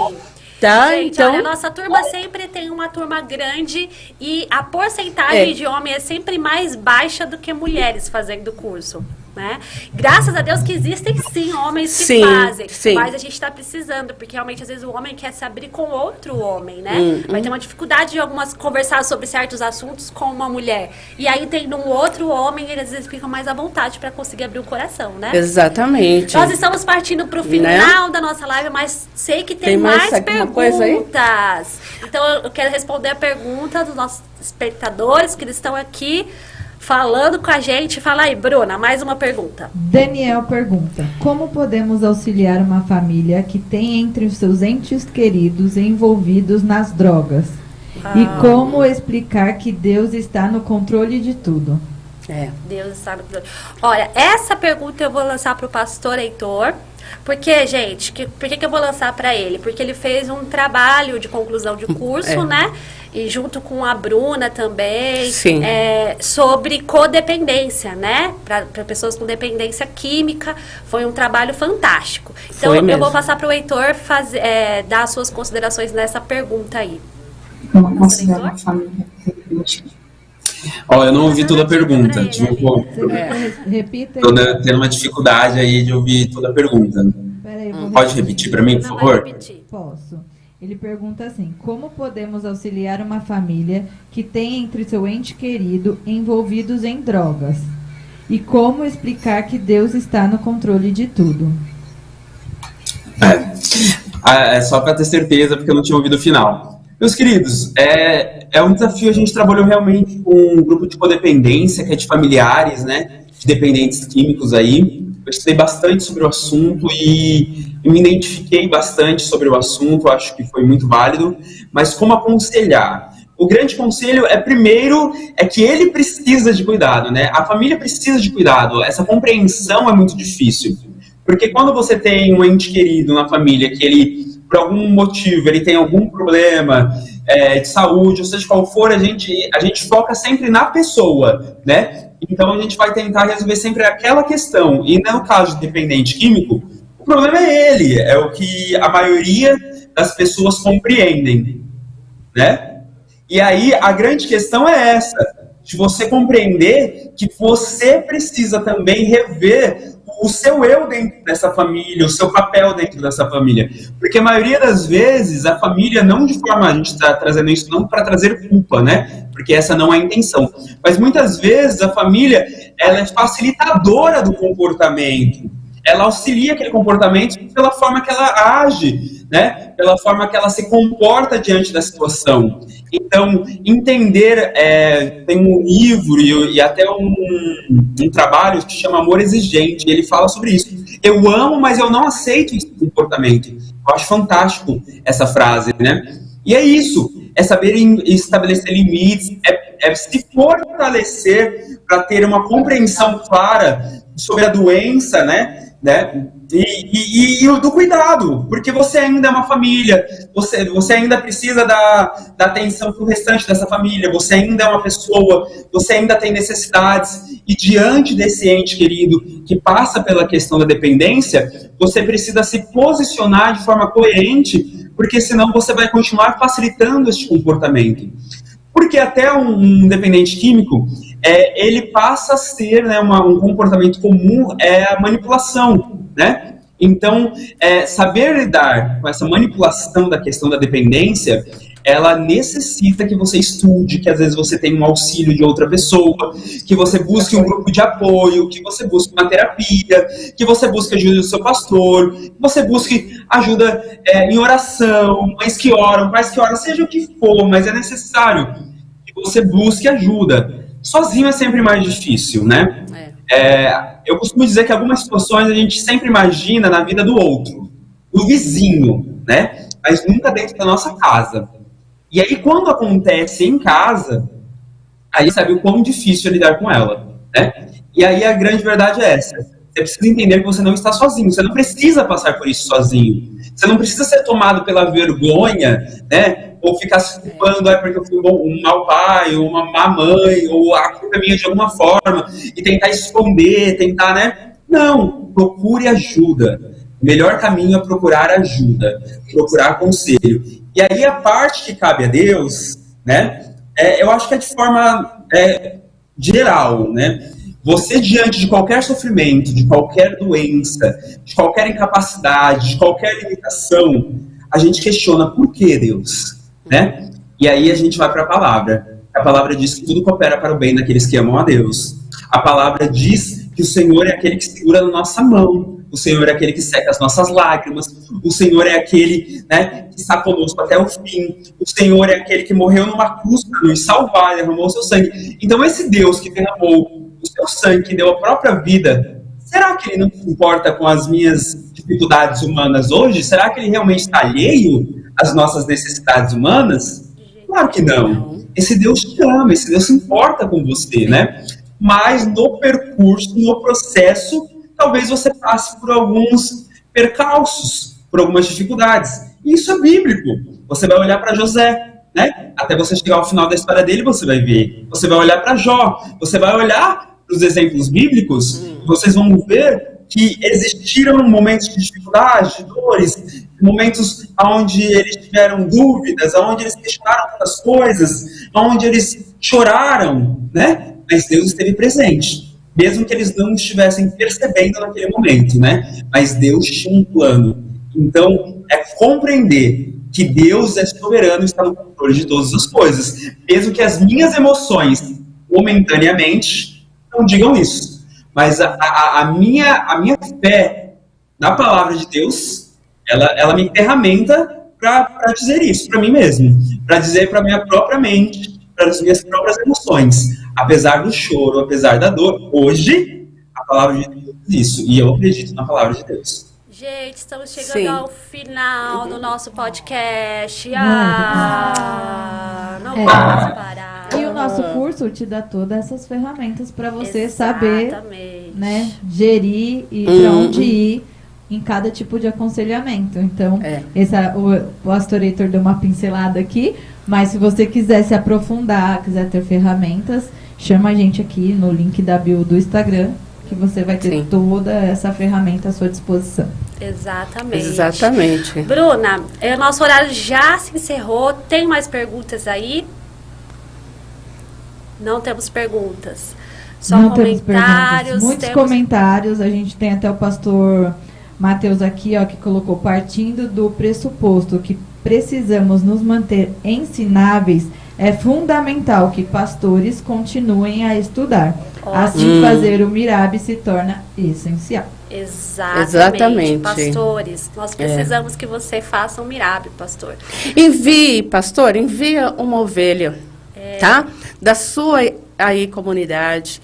Tá? Gente, Então, olha, a nossa turma sempre tem uma turma grande e a porcentagem É. de homem é sempre mais baixa do que mulheres fazendo o curso. Né? Graças a Deus que existem sim homens que Sim, fazem, sim. mas a gente está precisando, porque realmente às vezes o homem quer se abrir com outro homem, né? Vai ter uma dificuldade de algumas conversar sobre certos assuntos com uma mulher. E aí tem um outro homem, eles às vezes ficam mais à vontade para conseguir abrir o coração, né? exatamente. Nós estamos partindo para o final da nossa live, mas sei que tem mais alguma perguntas. coisa aí? Então eu quero responder a pergunta dos nossos espectadores que eles estão aqui falando com a gente. Fala aí, Bruna, mais uma pergunta. Daniel pergunta: como podemos auxiliar uma família que tem entre os seus entes queridos envolvidos nas drogas? E como explicar que Deus está no controle de tudo? Deus está no controle. Olha, essa pergunta eu vou lançar para o pastor Heitor. Porque, gente, por que eu vou lançar para ele? Porque ele fez um trabalho de conclusão de curso, né? E junto com a Bruna também, Sim. sobre codependência, né? Para pessoas com dependência química. Foi um trabalho fantástico. Então, Foi eu mesmo. vou passar para o Heitor dar as suas considerações nessa pergunta aí. Como considerar uma família dependente? Ó, eu não ouvi toda a pergunta. Tive um pouco. Repita. Tô tendo uma dificuldade aí de ouvir toda a pergunta. Peraí, eu vou Pode repetir para mim, por favor? Posso. Ele pergunta assim: como podemos auxiliar uma família que tem entre seu ente querido envolvidos em drogas? E como explicar que Deus está no controle de tudo? É só para ter certeza, porque eu não tinha ouvido o final. Meus queridos, é um desafio. A gente trabalhou realmente com um grupo de codependência, que é de familiares, né, de dependentes químicos aí. Eu estudei bastante sobre o assunto e me identifiquei bastante sobre o assunto, acho que foi muito válido. Mas como aconselhar? O grande conselho primeiro, que ele precisa de cuidado, né? A família precisa de cuidado. Essa compreensão é muito difícil. Porque quando você tem um ente querido na família que ele, por algum motivo, ele tem algum problema de saúde, ou seja qual for, a gente foca sempre na pessoa, né? Então a gente vai tentar resolver sempre aquela questão. E no caso de dependente químico, o problema é ele, é o que a maioria das pessoas compreendem, né? E aí a grande questão é essa, de você compreender que você precisa também rever o seu eu dentro dessa família, o seu papel dentro dessa família. Porque a maioria das vezes, a família, não de forma, a gente está trazendo isso não para trazer culpa, né? Porque essa não é a intenção. Mas muitas vezes a família, ela é facilitadora do comportamento. Ela auxilia aquele comportamento pela forma que ela age, né? Pela forma que ela se comporta diante da situação. Então, entender, tem um livro e até um trabalho que chama Amor Exigente, ele fala sobre isso. Eu amo, mas eu não aceito esse comportamento. Eu acho fantástico essa frase, né? E é isso, é saber estabelecer limites, é se fortalecer para ter uma compreensão clara sobre a doença, né? E do cuidado, porque você ainda é uma família, você ainda precisa da atenção do restante dessa família, você ainda é uma pessoa, você ainda tem necessidades, e diante desse ente querido que passa pela questão da dependência, você precisa se posicionar de forma coerente, porque senão você vai continuar facilitando este comportamento. Porque até um dependente químico, ele passa a ser, né, um comportamento comum, a manipulação, né? Então, saber lidar com essa manipulação da questão da dependência, ela necessita que você estude, que às vezes você tenha um auxílio de outra pessoa, que você busque um grupo de apoio, que você busque uma terapia, que você busque ajuda do seu pastor, que você busque ajuda em oração, mães que oram, pais que oram, seja o que for, mas é necessário que você busque ajuda. Sozinho é sempre mais difícil, né? Eu costumo dizer que algumas situações a gente sempre imagina na vida do outro, do vizinho, né? Mas nunca dentro da nossa casa. E aí, quando acontece em casa, aí sabe o quão difícil é lidar com ela, né? E aí a grande verdade é essa. Você precisa entender que você não está sozinho. Você não precisa passar por isso sozinho. Você não precisa ser tomado pela vergonha, né? Ou ficar se culpando, porque eu fui um mau pai, ou uma má mãe, ou a culpa é minha de alguma forma, e tentar esconder, tentar, né? Não, procure ajuda. O melhor caminho é procurar ajuda, procurar conselho. E aí a parte que cabe a Deus, né? Eu acho que é de forma geral, né? Você, diante de qualquer sofrimento, de qualquer doença, de qualquer incapacidade, de qualquer limitação, a gente questiona por que Deus, né? E aí a gente vai para a palavra. A palavra diz que tudo coopera para o bem daqueles que amam a Deus. A palavra diz que o Senhor é aquele que segura na nossa mão. O Senhor é aquele que seca as nossas lágrimas. O Senhor é aquele, né, que está conosco até o fim. O Senhor é aquele que morreu numa cruz para nos salvar, derramou o seu sangue. Então esse Deus que derramou o seu sangue, que deu a própria vida, será que ele não se importa com as minhas dificuldades humanas hoje? Será que ele realmente está alheio às nossas necessidades humanas? Claro que não. Esse Deus te ama, esse Deus se importa com você, né? Mas no percurso, no processo, talvez você passe por alguns percalços, por algumas dificuldades. E isso é bíblico. Você vai olhar para José, né? Até você chegar ao final da história dele, você vai ver. Você vai olhar para Jó, você vai olhar para os exemplos bíblicos, vocês vão ver que existiram momentos de dificuldade, de dores, momentos onde eles tiveram dúvidas, onde eles questionaram muitas coisas, onde eles choraram, né? Mas Deus esteve presente, mesmo que eles não estivessem percebendo naquele momento, né? Mas Deus tinha um plano. Então, é compreender que Deus é soberano e está no controle de todas as coisas, mesmo que as minhas emoções, momentaneamente, não digam isso. Mas a minha fé na palavra de Deus, ela me ferramenta para dizer isso para mim mesmo, para dizer para minha própria mente, para as minhas próprias emoções. Apesar do choro, apesar da dor, hoje a palavra de Deus diz isso, e eu acredito na palavra de Deus. Gente, estamos chegando Sim. ao final do nosso podcast. Não É. vamos parar. E o nosso curso te dá todas essas ferramentas para você saber, Exatamente. né, gerir e para onde ir em cada tipo de aconselhamento. Então, o pastor Heitor deu uma pincelada aqui, mas se você quiser se aprofundar, quiser ter ferramentas, chama a gente aqui no link da bio do Instagram, que você vai ter toda essa ferramenta à sua disposição. Exatamente. Exatamente. Bruna, nosso horário já se encerrou. Tem mais perguntas aí? Não temos perguntas. Só Não temos comentários. perguntas. Muitos comentários. A gente tem até o pastor Mateus aqui, ó, que colocou: partindo do pressuposto que precisamos nos manter ensináveis, é fundamental que pastores continuem a estudar. Assim, fazer o Mirabe se torna essencial. Exatamente. Pastores, nós precisamos que você faça um Mirabe, pastor. Envie, pastor, envia uma ovelha, tá? Da sua aí comunidade.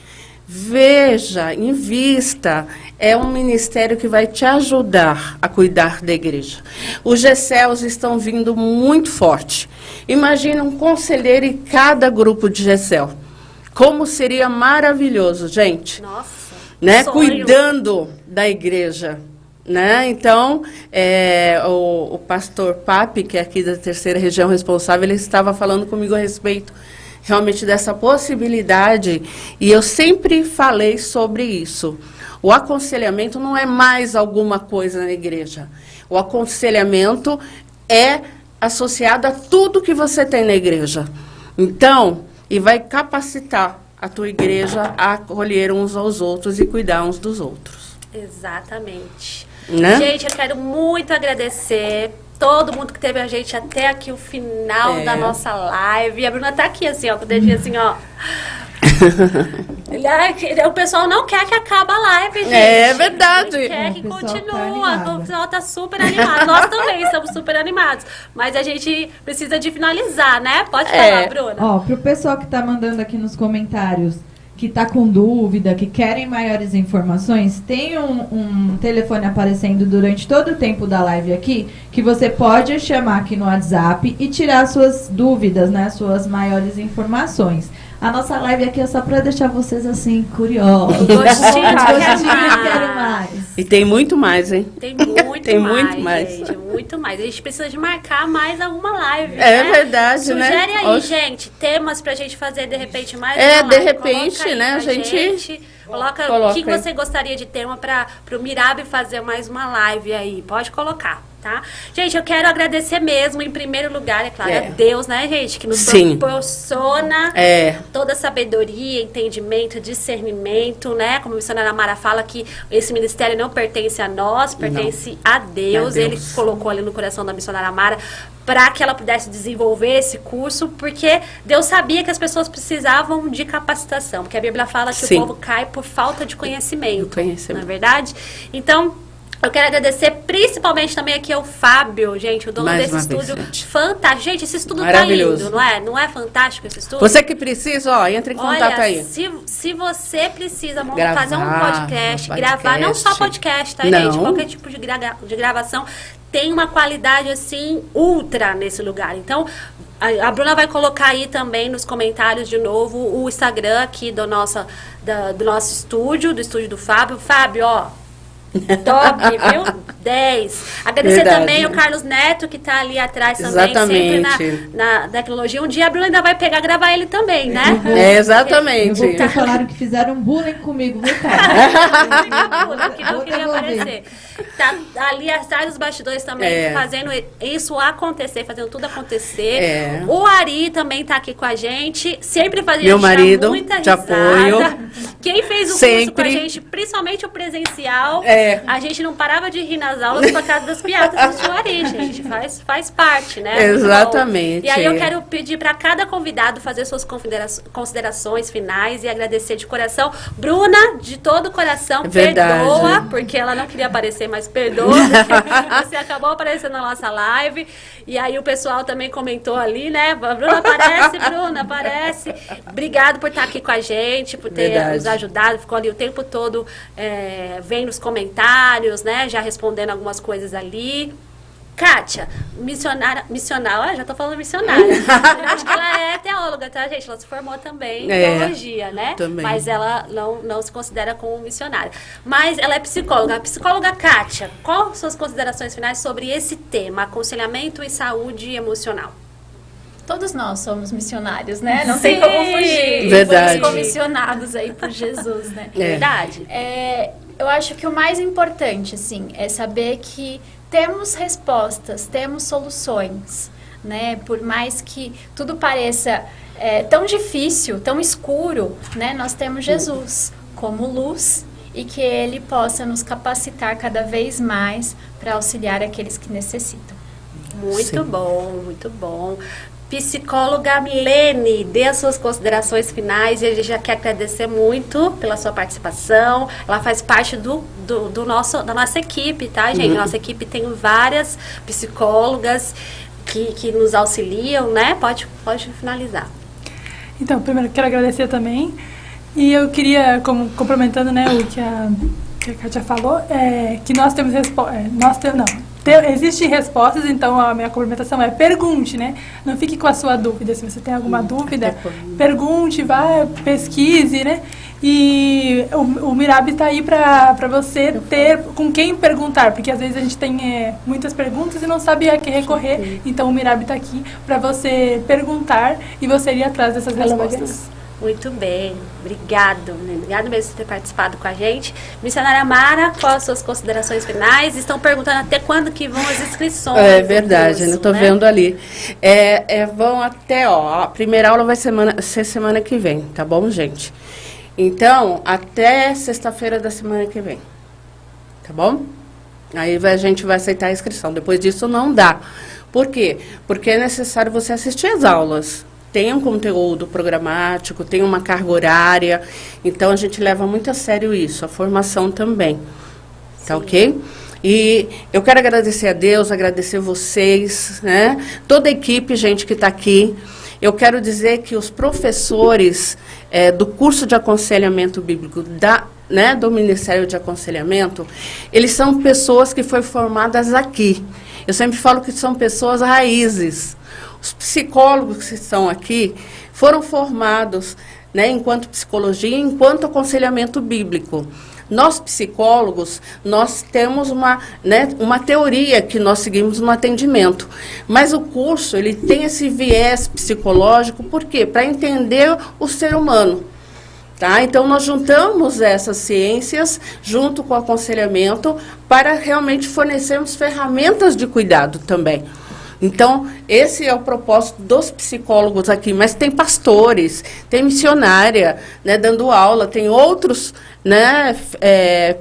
Veja, invista. É um ministério que vai te ajudar a cuidar da igreja. Os GCELs estão vindo muito forte. Imagina um conselheiro em cada grupo de GCEL. Como seria maravilhoso, gente. Nossa, né? sonho. Cuidando da igreja. Né? Então, o pastor Papi, que é aqui da terceira região responsável, ele estava falando comigo a respeito realmente dessa possibilidade, e eu sempre falei sobre isso. O aconselhamento não é mais alguma coisa na igreja. O aconselhamento é associado a tudo que você tem na igreja. Então, e vai capacitar a tua igreja a acolher uns aos outros e cuidar uns dos outros. Exatamente. Né? Gente, eu quero muito agradecer todo mundo que teve a gente até aqui o final da nossa live. E a Bruna tá aqui assim, ó, com o dedinho assim, ó. O pessoal não quer que acabe a live, gente. É verdade. Ele quer que continue. O pessoal tá super animado. Nós também estamos super animados. Mas a gente precisa de finalizar, né? Pode falar, Bruna. Ó, pro pessoal que tá mandando aqui nos comentários, que tá com dúvida, que querem maiores informações, tem um telefone aparecendo durante todo o tempo da live aqui, que você pode chamar aqui no WhatsApp e tirar suas dúvidas, né, suas maiores informações. A nossa live aqui é só para deixar vocês assim, curiosos. Gostinho, quero mais. E tem muito mais, hein? Tem muito Tem mais, muito mais. gente, muito mais. A gente precisa de marcar mais alguma live, É né? verdade, né? Sugere aí, Oxe. gente, temas pra gente fazer, de repente, mais É, uma de live. repente, Coloca aí né, pra a gente Coloca o coloca que aí. você gostaria de tema para o Mirab fazer mais uma live aí. Pode colocar, tá? Gente, eu quero agradecer mesmo, em primeiro lugar, é claro, a Deus, né, gente? Que nos Sim. proporciona É. toda sabedoria, entendimento, discernimento, né? Como a missionária Mara fala, que esse ministério não pertence a nós, pertence a Deus. Ele colocou ali no coração da missionária Mara para que ela pudesse desenvolver esse curso, porque Deus sabia que as pessoas precisavam de capacitação, porque a Bíblia fala que Sim. o povo cai por falta de conhecimento, Conhecimento. não é verdade? Então, eu quero agradecer principalmente também aqui ao Fábio, gente, o dono Mais desse uma vez, estúdio gente. fantástico. Gente, esse estúdio tá Maravilhoso. lindo, não é? Não é fantástico esse estúdio? Você que precisa, ó, entre em contato Olha, aí. se você precisa Gravar, fazer um podcast, gravar, não só podcast, tá, gente? Não. Qualquer tipo de gravação tem uma qualidade, assim, ultra nesse lugar. Então, a Bruna vai colocar aí também nos comentários de novo o Instagram aqui do nosso estúdio, do estúdio do Fábio. Fábio, ó, top, viu? 10. Agradecer Verdade. também o Carlos Neto, que tá ali atrás também, Exatamente. sempre na tecnologia. Um dia a Bruna ainda vai gravar ele também, né? É, exatamente. Porque falaram que fizeram bullying comigo, viu, cara? Que não queria aparecer. Tá ali atrás dos bastidores também, fazendo isso acontecer, fazendo tudo acontecer. É. O Ari também tá aqui com a gente, sempre fazendo Meu marido, muita de risada. apoio. Quem fez o curso Sempre. com a gente, principalmente o presencial, É. a gente não parava de rir nas aulas por causa das piadas do tio Ari, gente. Faz parte, né? Exatamente. E aí eu quero pedir para cada convidado fazer suas considerações finais e agradecer de coração. Bruna, de todo o coração, Verdade. perdoa, porque ela não queria aparecer, mas perdoa, porque você acabou aparecendo na nossa live. E aí o pessoal também comentou ali, né? Bruna, aparece. Obrigado por estar aqui com a gente, por ter Verdade. nos ajudado. Ficou ali o tempo todo, vem nos comentários, né? Já respondendo algumas coisas ali. Kátia, missionária, já tô falando missionária. Eu acho que ela é teóloga, tá, gente? Ela se formou também em teologia, né? Também. Mas ela não se considera como missionária. Mas ela é psicóloga. A psicóloga Kátia, quais suas considerações finais sobre esse tema, aconselhamento e saúde emocional? Todos nós somos missionários, né? Não Sim. tem como fugir. Verdade. Fomos comissionados aí por Jesus, né? Verdade. Eu acho que o mais importante, assim, é saber que temos respostas, temos soluções, né? Por mais que tudo pareça tão difícil, tão escuro, né? Nós temos Jesus como luz e que Ele possa nos capacitar cada vez mais para auxiliar aqueles que necessitam. Muito bom, muito bom. Psicóloga Milene, dê as suas considerações finais e a gente já quer agradecer muito pela sua participação. Ela faz parte da nossa equipe, tá, gente? Nossa equipe tem várias psicólogas que nos auxiliam, né? Pode finalizar. Então, primeiro quero agradecer também. E eu queria, como complementando, né, o que a Kátia falou, que nós temos existem respostas, então a minha complementação é pergunte, né? Não fique com a sua dúvida. Se você tem alguma dúvida, pergunte, vá, pesquise, né? E o Mirab está aí para você ter com quem perguntar, porque às vezes a gente tem muitas perguntas e não sabe a que recorrer. Então o Mirab está aqui para você perguntar e você ir atrás dessas respostas. Muito bem, obrigado mesmo por ter participado com a gente. Missionária Mara, quais as suas considerações finais? Estão perguntando até quando que vão as inscrições. É verdade, eu estou né? vendo ali. Vão até, a primeira aula vai ser semana que vem, tá bom, gente? Então, até sexta-feira da semana que vem, tá bom? Aí a gente vai aceitar a inscrição, depois disso não dá. Por quê? Porque é necessário você assistir às aulas. Tem um conteúdo programático, tem uma carga horária, então a gente leva muito a sério isso, a formação também, tá ok? E eu quero agradecer a Deus, agradecer vocês, né? Toda a equipe, gente, que está aqui. Eu quero dizer que os professores do curso de aconselhamento bíblico do Ministério de Aconselhamento, eles são pessoas que foram formadas aqui. Eu sempre falo que são pessoas raízes. Os psicólogos que estão aqui foram formados, né, enquanto psicologia, enquanto aconselhamento bíblico. Nós, psicólogos, nós temos uma teoria que nós seguimos no atendimento. Mas o curso, ele tem esse viés psicológico, por quê? Para entender o ser humano. Tá? Então, nós juntamos essas ciências junto com o aconselhamento para realmente fornecermos ferramentas de cuidado também. Então, esse é o propósito dos psicólogos aqui, mas tem pastores, tem missionária, né, dando aula, tem outros, né,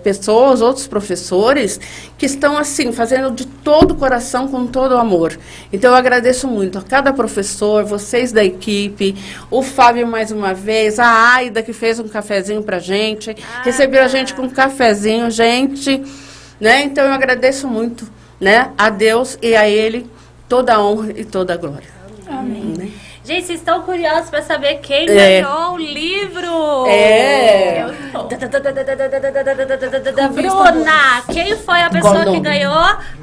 pessoas, outros professores que estão assim, fazendo de todo o coração, com todo o amor. Então, eu agradeço muito a cada professor, vocês da equipe, o Fábio mais uma vez, a Aida que fez um cafezinho pra gente, recebeu a gente com um cafezinho, gente, né, então eu agradeço muito, né, a Deus e a Ele, toda a honra e toda a glória. Amém. Né? Gente, vocês estão curiosos para saber quem ganhou o livro? Bruna, quem foi a pessoa que ganhou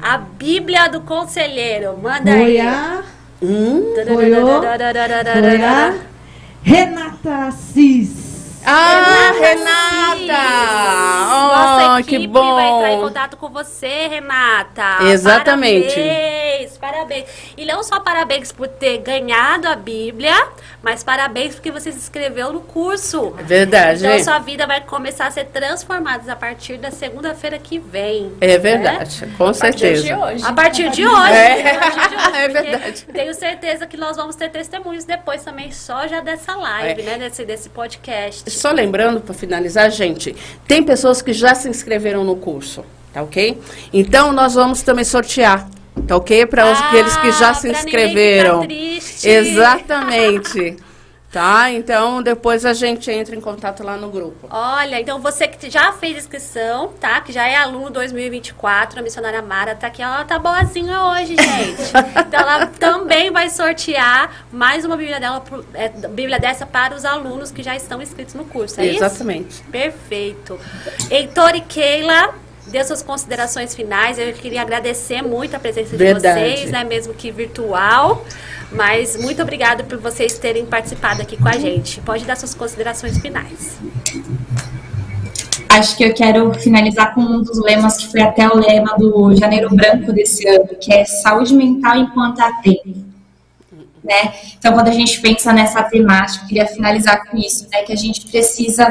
a Bíblia do Conselheiro? Manda aí. Foi a Renata Assis. Renata! Nossa equipe que bom! vai entrar em contato com você, Renata. Exatamente. Parabéns. E não só parabéns por ter ganhado a Bíblia, mas parabéns porque você se inscreveu no curso. É verdade. Então, sua vida vai começar a ser transformada a partir da segunda-feira que vem. É verdade, né? Com certeza. A partir de hoje. É verdade. Tenho certeza que nós vamos ter testemunhos depois também, só já dessa live, né? Desse podcast. Só lembrando, para finalizar, gente, tem pessoas que já se inscreveram no curso, tá ok? Então, nós vamos também sortear, tá ok? Para aqueles que já se inscreveram. Ninguém ficar triste. Exatamente. Tá? Então, depois a gente entra em contato lá no grupo. Olha, então você que já fez inscrição, tá? Que já é aluno 2024, a missionária Mara tá aqui, ela tá boazinha hoje, gente. Então, ela também vai sortear mais uma Bíblia dessa para os alunos que já estão inscritos no curso, é isso? Exatamente. Perfeito. Heitor e Keila, dê suas considerações finais. Eu queria agradecer muito a presença de vocês, né? Mesmo que virtual. Mas muito obrigada por vocês terem participado aqui com a gente. Pode dar suas considerações finais. Acho que eu quero finalizar com um dos lemas que foi até o lema do Janeiro Branco desse ano, que é saúde mental enquanto há tempo. Né? Então, quando a gente pensa nessa temática, eu queria finalizar com isso, né? Que a gente precisa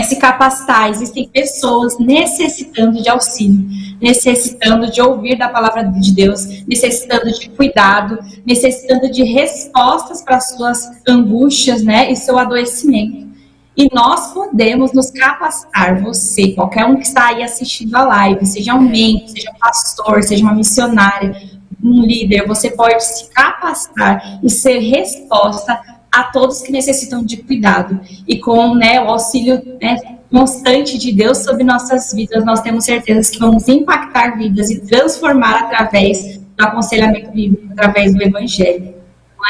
se capacitar. Existem pessoas necessitando de auxílio, necessitando de ouvir da palavra de Deus, necessitando de cuidado, necessitando de respostas para suas angústias, né, e seu adoecimento. E nós podemos nos capacitar, você, qualquer um que está aí assistindo a live, seja um membro, seja um pastor, seja uma missionária, um líder, você pode se capacitar e ser resposta a todos que necessitam de cuidado. E com, né, o auxílio, né, constante de Deus sobre nossas vidas, nós temos certeza que vamos impactar vidas e transformar através do aconselhamento bíblico, através do Evangelho.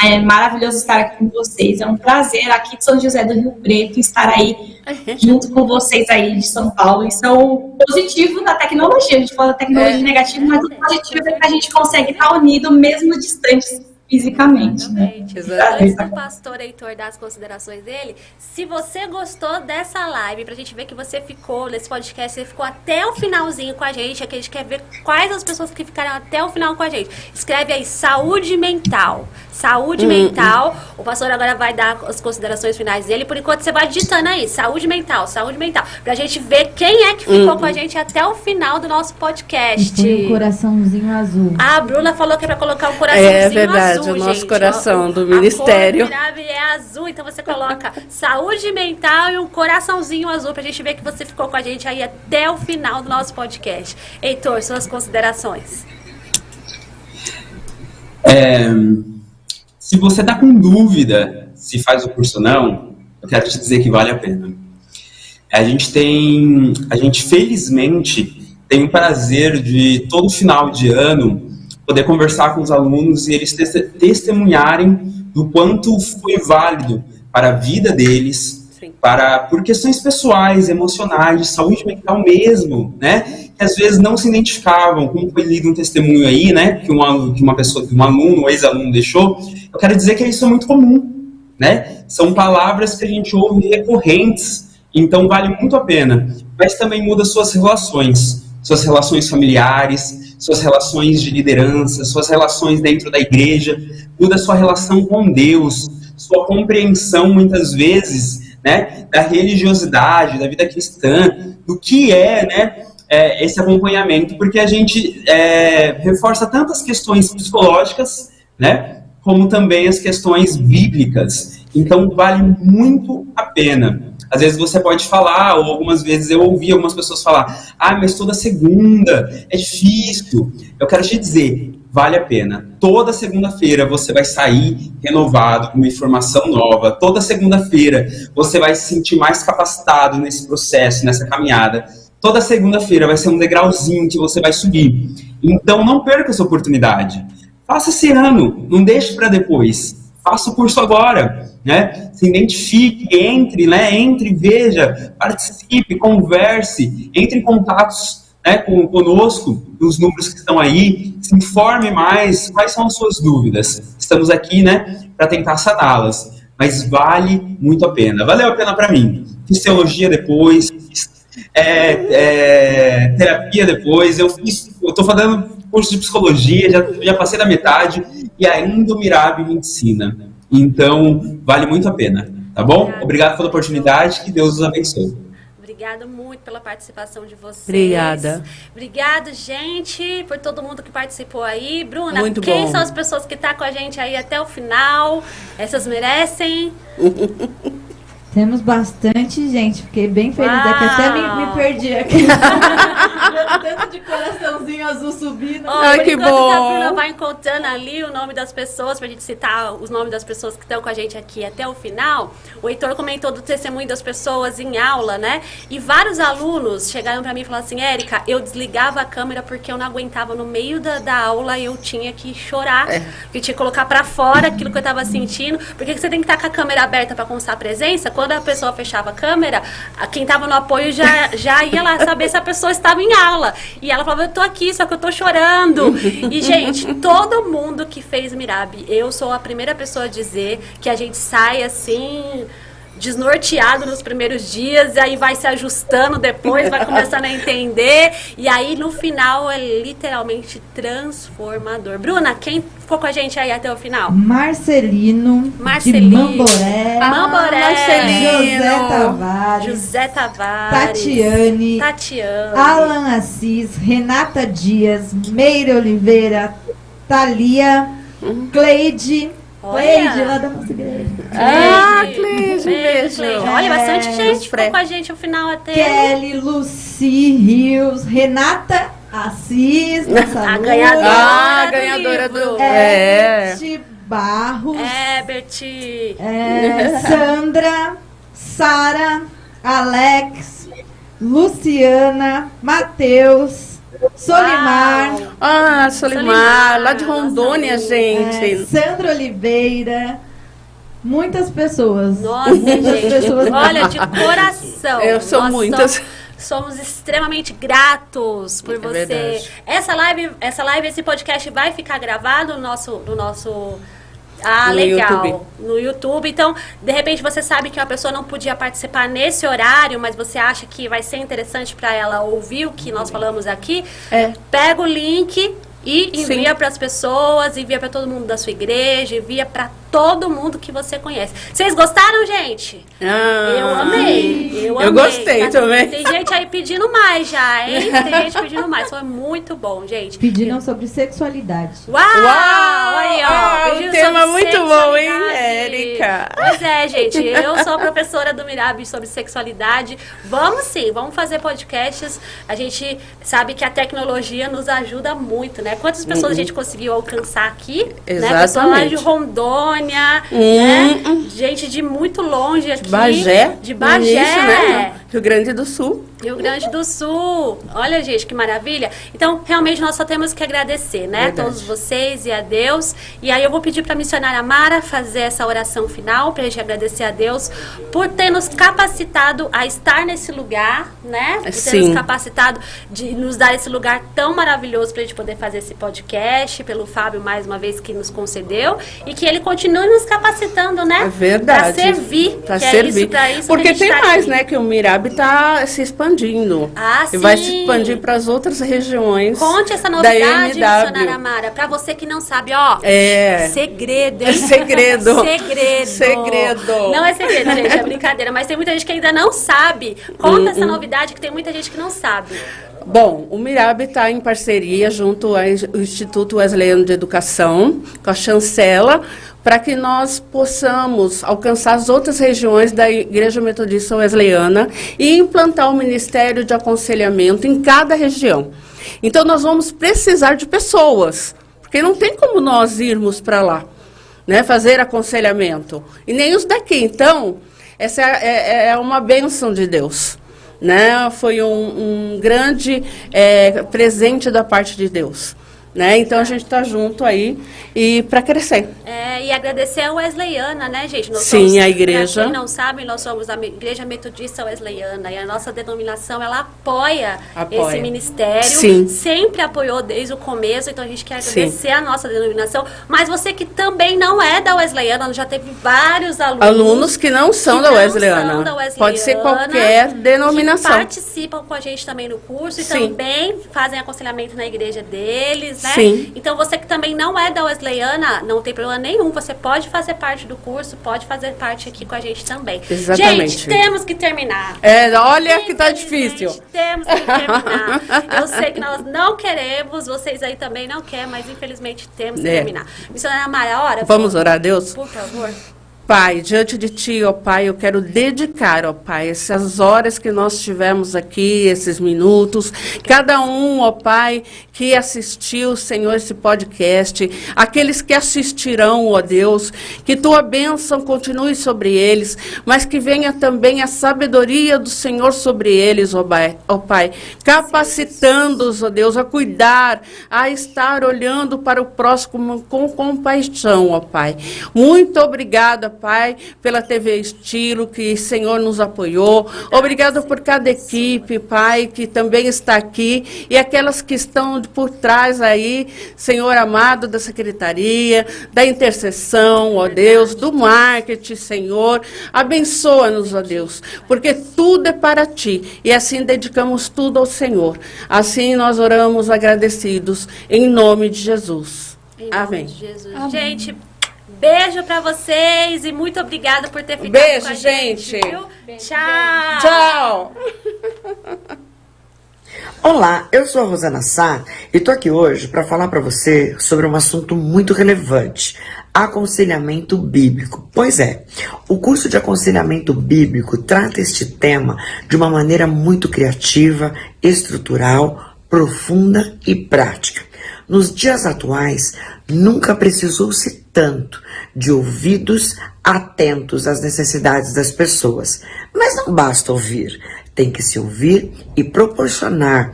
É maravilhoso estar aqui com vocês. É um prazer aqui de São José do Rio Preto estar aí junto com vocês aí de São Paulo. Isso é o positivo da tecnologia. A gente fala da tecnologia negativa, mas o positivo é que a gente consegue estar unido mesmo distantes fisicamente, né? Antes do pastor Heitor dar as considerações dele, se você gostou dessa live, pra gente ver que você ficou nesse podcast, você ficou até o finalzinho com a gente, aqui a gente quer ver quais as pessoas que ficaram até o final com a gente. Escreve aí, saúde mental. Saúde mental. O pastor agora vai dar as considerações finais dele. Por enquanto, você vai digitando aí, saúde mental, pra gente ver quem é que ficou com a gente até o final do nosso podcast. E põe um coraçãozinho azul. A Bruna falou que é pra colocar um coraçãozinho azul. É verdade, o nosso gente, coração do ministério. A cor do é azul, então você coloca saúde mental e um coraçãozinho azul pra gente ver que você ficou com a gente aí até o final do nosso podcast. Heitor, suas considerações. Se você está com dúvida se faz o curso ou não, eu quero te dizer que vale a pena. A gente felizmente tem o prazer de todo final de ano poder conversar com os alunos e eles testemunharem do quanto foi válido para a vida deles, por questões pessoais, emocionais, de saúde mental mesmo, né? Que às vezes não se identificavam, como foi lido um testemunho aí, né? Que um aluno, um ex-aluno deixou. Eu quero dizer que isso é muito comum, né? São palavras que a gente ouve recorrentes, então vale muito a pena. Mas também muda suas relações familiares, suas relações de liderança, suas relações dentro da igreja, muda sua relação com Deus, sua compreensão, muitas vezes, né, da religiosidade, da vida cristã, do que é, né, esse acompanhamento, porque a gente reforça tantas questões psicológicas, né, como também as questões bíblicas. Então, vale muito a pena. Às vezes você pode falar, ou algumas vezes eu ouvi algumas pessoas falar, mas toda segunda é difícil. Eu quero te dizer, vale a pena. Toda segunda-feira você vai sair renovado, com uma informação nova. Toda segunda-feira você vai se sentir mais capacitado nesse processo, nessa caminhada. Toda segunda-feira vai ser um degrauzinho que você vai subir. Então não perca essa oportunidade. Faça esse ano, não deixe para depois. Faça o curso agora, né? Se identifique, entre, veja, participe, converse, entre em contatos, né, conosco, nos números que estão aí, se informe mais, quais são as suas dúvidas. Estamos aqui, né, para tentar saná-las, mas vale muito a pena. Valeu a pena para mim. Fiz teologia depois, terapia depois, eu estou fazendo curso de psicologia, já passei da metade e ainda o Mirab me ensina. Então, vale muito a pena, tá bom? Obrigado pela oportunidade, que Deus os abençoe. Obrigada muito pela participação de vocês. Obrigada. Obrigada, gente, por todo mundo que participou aí. Bruna, muito quem bom. são as pessoas que estão com a gente aí até o final? Essas merecem? Temos bastante gente, fiquei bem feliz aqui, até me perdi aqui. Tanto de coraçãozinho azul subindo. Que bom! A Bruna vai encontrando ali o nome das pessoas, pra gente citar os nomes das pessoas que estão com a gente aqui até o final. O Heitor comentou do testemunho das pessoas em aula, né? E vários alunos chegaram pra mim e falaram assim, Érica, eu desligava a câmera porque eu não aguentava no meio da aula e eu tinha que chorar, eu tinha que colocar pra fora aquilo que eu tava sentindo, porque você tem que estar com a câmera aberta pra constar a presença. Quando a pessoa fechava a câmera, quem estava no apoio já ia lá saber se a pessoa estava em aula. E ela falava, eu tô aqui, só que eu tô chorando. E, gente, todo mundo que fez Mirab, eu sou a primeira pessoa a dizer que a gente sai assim, desnorteado nos primeiros dias, e aí vai se ajustando depois, vai começando a entender, e aí no final é literalmente transformador. Bruna, quem ficou com a gente aí até o final? Marcelino. De Mamboré. José Tavares. Tatiane. Alan Assis. Renata Dias. Meire Oliveira. Thalia. Cleide. Cleide, lá da nossa igreja. Cleide, beijo. Olha, bastante gente ficou com a gente no final até. Kelly, Lucy Rios, Renata Assis, nossa a ganhadora do Herbert Barros. Sandra, Sara, Alex, Luciana, Matheus, Solimar. Solimar, lá de Rondônia, gente. Sandra Oliveira. Muitas pessoas. Nossa, gente. Pessoas. Olha, de coração. Eu sou muitas. Somos extremamente gratos por você. Verdade. Essa live, esse podcast vai ficar gravado no nosso no legal. YouTube. No YouTube. Então, de repente, você sabe que uma pessoa não podia participar nesse horário, mas você acha que vai ser interessante para ela ouvir o que nós falamos aqui. Pega o link e envia para as pessoas, envia para todo mundo da sua igreja, envia para todo mundo que você conhece. Vocês gostaram, gente? Eu amei. Eu gostei também. Tem gente aí pedindo mais já, hein? Tem gente pedindo mais. Foi muito bom, gente. Pediram sobre sexualidade. Uau! Aí, ó. Um tema muito bom, hein, Érica? Pois é, gente. Eu sou professora do Mirab sobre sexualidade. Vamos sim, vamos fazer podcasts. A gente sabe que a tecnologia nos ajuda muito, né? Quantas pessoas a gente conseguiu alcançar aqui? Exatamente. Né? Pessoal lá de Rondônia, né? Gente de muito longe aqui. De Bagé. De Bagé. Início, né? Rio Grande do Sul. Rio Grande do Sul. Olha, gente, que maravilha. Então, realmente, nós só temos que agradecer, né? Verdade. Todos vocês e a Deus. E aí eu vou pedir para a missionária Mara fazer essa oração final, para a gente agradecer a Deus por ter nos capacitado a estar nesse lugar, né? Por ter Sim. nos capacitado de nos dar esse lugar tão maravilhoso para a gente poder fazer esse podcast, pelo Fábio, mais uma vez, que nos concedeu. E que ele continue nos capacitando, né? É verdade. Para servir. Para que servir. É pra isso porque que a gente tem tá mais, aqui. né? Que o Mirab está se expandindo. Ah, e vai sim. se expandir para as outras regiões. Conte essa da novidade, MW. missionária Mara. Pra você que não sabe, ó. É. Segredo, hein? É segredo. Segredo. Segredo. Não é segredo, gente, é brincadeira. Mas tem muita gente que ainda não sabe. Conta essa novidade que tem muita gente que não sabe. Bom, o Mirab está em parceria junto ao Instituto Wesleyano de Educação, com a chancela, para que nós possamos alcançar as outras regiões da Igreja Metodista Wesleyana e implantar o Ministério de Aconselhamento em cada região. Então, nós vamos precisar de pessoas, porque não tem como nós irmos para lá, né, fazer aconselhamento. E nem os daqui. Então, essa é uma bênção de Deus. Né? Foi um grande presente da parte de Deus. Né? Então a gente está junto aí e para crescer. E agradecer a Wesleyana, né, gente? Nós Sim, somos, a igreja. Pra quem não sabe, nós somos a Igreja Metodista Wesleyana e a nossa denominação, ela apoia. Esse ministério. Sim. Sempre apoiou desde o começo, então a gente quer agradecer a nossa denominação. Mas você que também não é da Wesleyana, já teve vários alunos que não são da Wesleyana. Pode ser qualquer denominação. Que participam com a gente também no curso e também fazem aconselhamento na igreja deles. Né? Sim. Então, você que também não é da Wesleyana, não tem problema nenhum. Você pode fazer parte do curso, pode fazer parte aqui com a gente também. Exatamente. Gente, temos que terminar. Olha que tá difícil. Temos que terminar. Eu sei que nós não queremos, vocês aí também não querem, mas infelizmente temos que terminar. Missionária Mara, ora. Vamos orar a Deus? Por favor. Pai, diante de Ti, ó Pai, eu quero dedicar, ó Pai, essas horas que nós tivemos aqui, esses minutos, cada um, ó Pai, que assistiu, Senhor, esse podcast, aqueles que assistirão, ó Deus, que Tua bênção continue sobre eles, mas que venha também a sabedoria do Senhor sobre eles, ó Pai, capacitando-os, ó Deus, a cuidar, a estar olhando para o próximo com compaixão, ó Pai. Muito obrigada, Pai, pela TV Estilo, que o Senhor nos apoiou. Obrigado por cada equipe, Pai, que também está aqui, e aquelas que estão por trás aí, Senhor amado, da secretaria, da intercessão, ó Deus, do marketing, Senhor. Abençoa-nos, ó Deus, porque tudo é para Ti, e assim dedicamos tudo ao Senhor. Assim nós oramos agradecidos, em nome de Jesus. Amém. De Jesus. Amém. Gente, beijo pra vocês e muito obrigada por ter ficado beijo, com a gente. Viu? Beijo, tchau. Tchau. Olá, eu sou a Rosana Sá e estou aqui hoje para falar para você sobre um assunto muito relevante, aconselhamento bíblico. Pois é, o curso de aconselhamento bíblico trata este tema de uma maneira muito criativa, estrutural, profunda e prática. Nos dias atuais, nunca precisou-se tanto de ouvidos atentos às necessidades das pessoas. Mas não basta ouvir, tem que se ouvir e proporcionar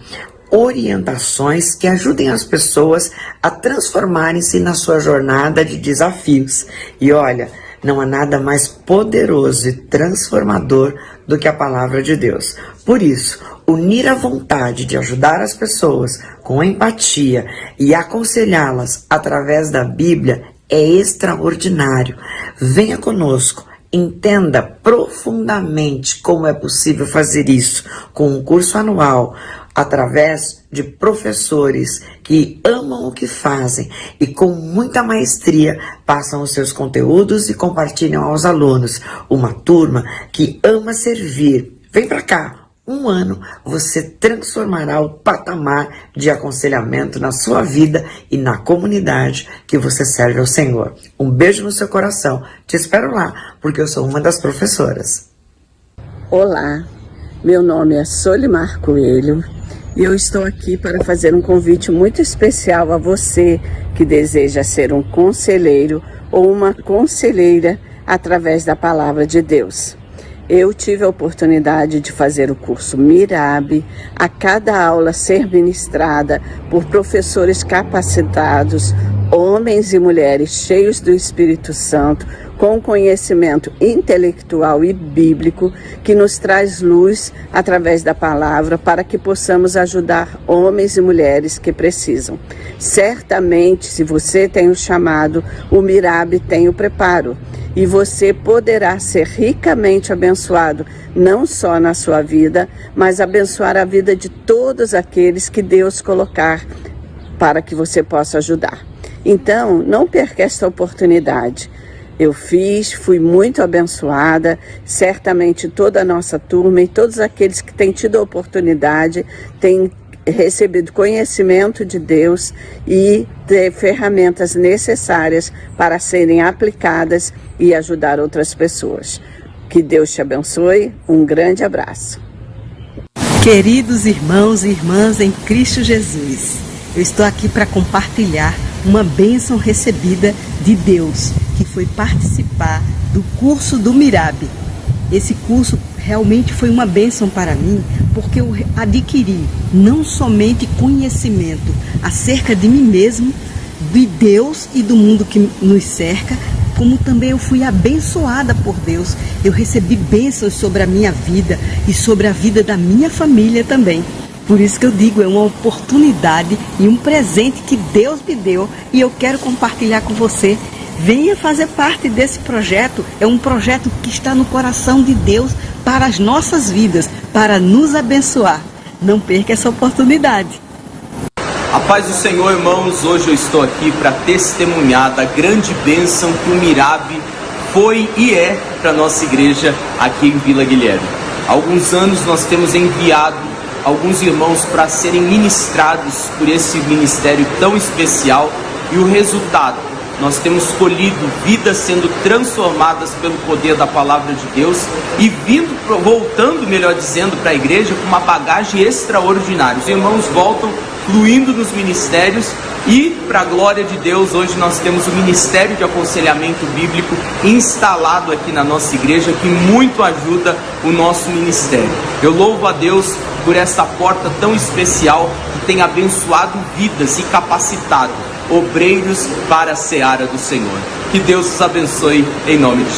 orientações que ajudem as pessoas a transformarem-se na sua jornada de desafios. E olha, não há nada mais poderoso e transformador do que a palavra de Deus. Por isso, unir a vontade de ajudar as pessoas com empatia e aconselhá-las através da Bíblia é extraordinário. Venha conosco, entenda profundamente como é possível fazer isso com um curso anual, através de professores que amam o que fazem e com muita maestria passam os seus conteúdos e compartilham aos alunos. Uma turma que ama servir. Vem para cá. Um ano você transformará o patamar de aconselhamento na sua vida e na comunidade que você serve ao Senhor. Um beijo no seu coração. Te espero lá, porque eu sou uma das professoras. Olá, meu nome é Solimar Coelho e eu estou aqui para fazer um convite muito especial a você que deseja ser um conselheiro ou uma conselheira através da palavra de Deus. Eu tive a oportunidade de fazer o curso Mirab, a cada aula ser ministrada por professores capacitados, homens e mulheres cheios do Espírito Santo, com conhecimento intelectual e bíblico, que nos traz luz através da palavra para que possamos ajudar homens e mulheres que precisam. Certamente, se você tem o chamado, o Mirab tem o preparo. E você poderá ser ricamente abençoado, não só na sua vida, mas abençoar a vida de todos aqueles que Deus colocar para que você possa ajudar. Então, não perca esta oportunidade. Eu fui muito abençoada, certamente toda a nossa turma e todos aqueles que têm tido a oportunidade têm recebido conhecimento de Deus e ter ferramentas necessárias para serem aplicadas e ajudar outras pessoas. Que Deus te abençoe, um grande abraço. Queridos irmãos e irmãs em Cristo Jesus, eu estou aqui para compartilhar uma bênção recebida de Deus, que foi participar do curso do Mirab. Esse curso realmente foi uma bênção para mim, porque eu adquiri não somente conhecimento acerca de mim mesmo, de Deus e do mundo que nos cerca, como também eu fui abençoada por Deus. Eu recebi bênçãos sobre a minha vida e sobre a vida da minha família também. Por isso que eu digo, é uma oportunidade e um presente que Deus me deu e eu quero compartilhar com você. Venha fazer parte desse projeto. É um projeto que está no coração de Deus para as nossas vidas, para nos abençoar. Não perca essa oportunidade. A paz do Senhor, irmãos. Hoje eu estou aqui para testemunhar da grande bênção que o Mirab foi e é para a nossa igreja aqui em Vila Guilherme. Há alguns anos nós temos enviado alguns irmãos para serem ministrados por esse ministério tão especial e o resultado, nós temos colhido vidas sendo transformadas pelo poder da palavra de Deus e voltando, melhor dizendo, para a igreja com uma bagagem extraordinária. Os irmãos voltam fluindo nos ministérios e, para a glória de Deus, hoje nós temos o Ministério de Aconselhamento Bíblico instalado aqui na nossa igreja, que muito ajuda o nosso ministério. Eu louvo a Deus por essa porta tão especial que tem abençoado vidas e capacitado obreiros para a seara do Senhor. Que Deus os abençoe em nome de Jesus.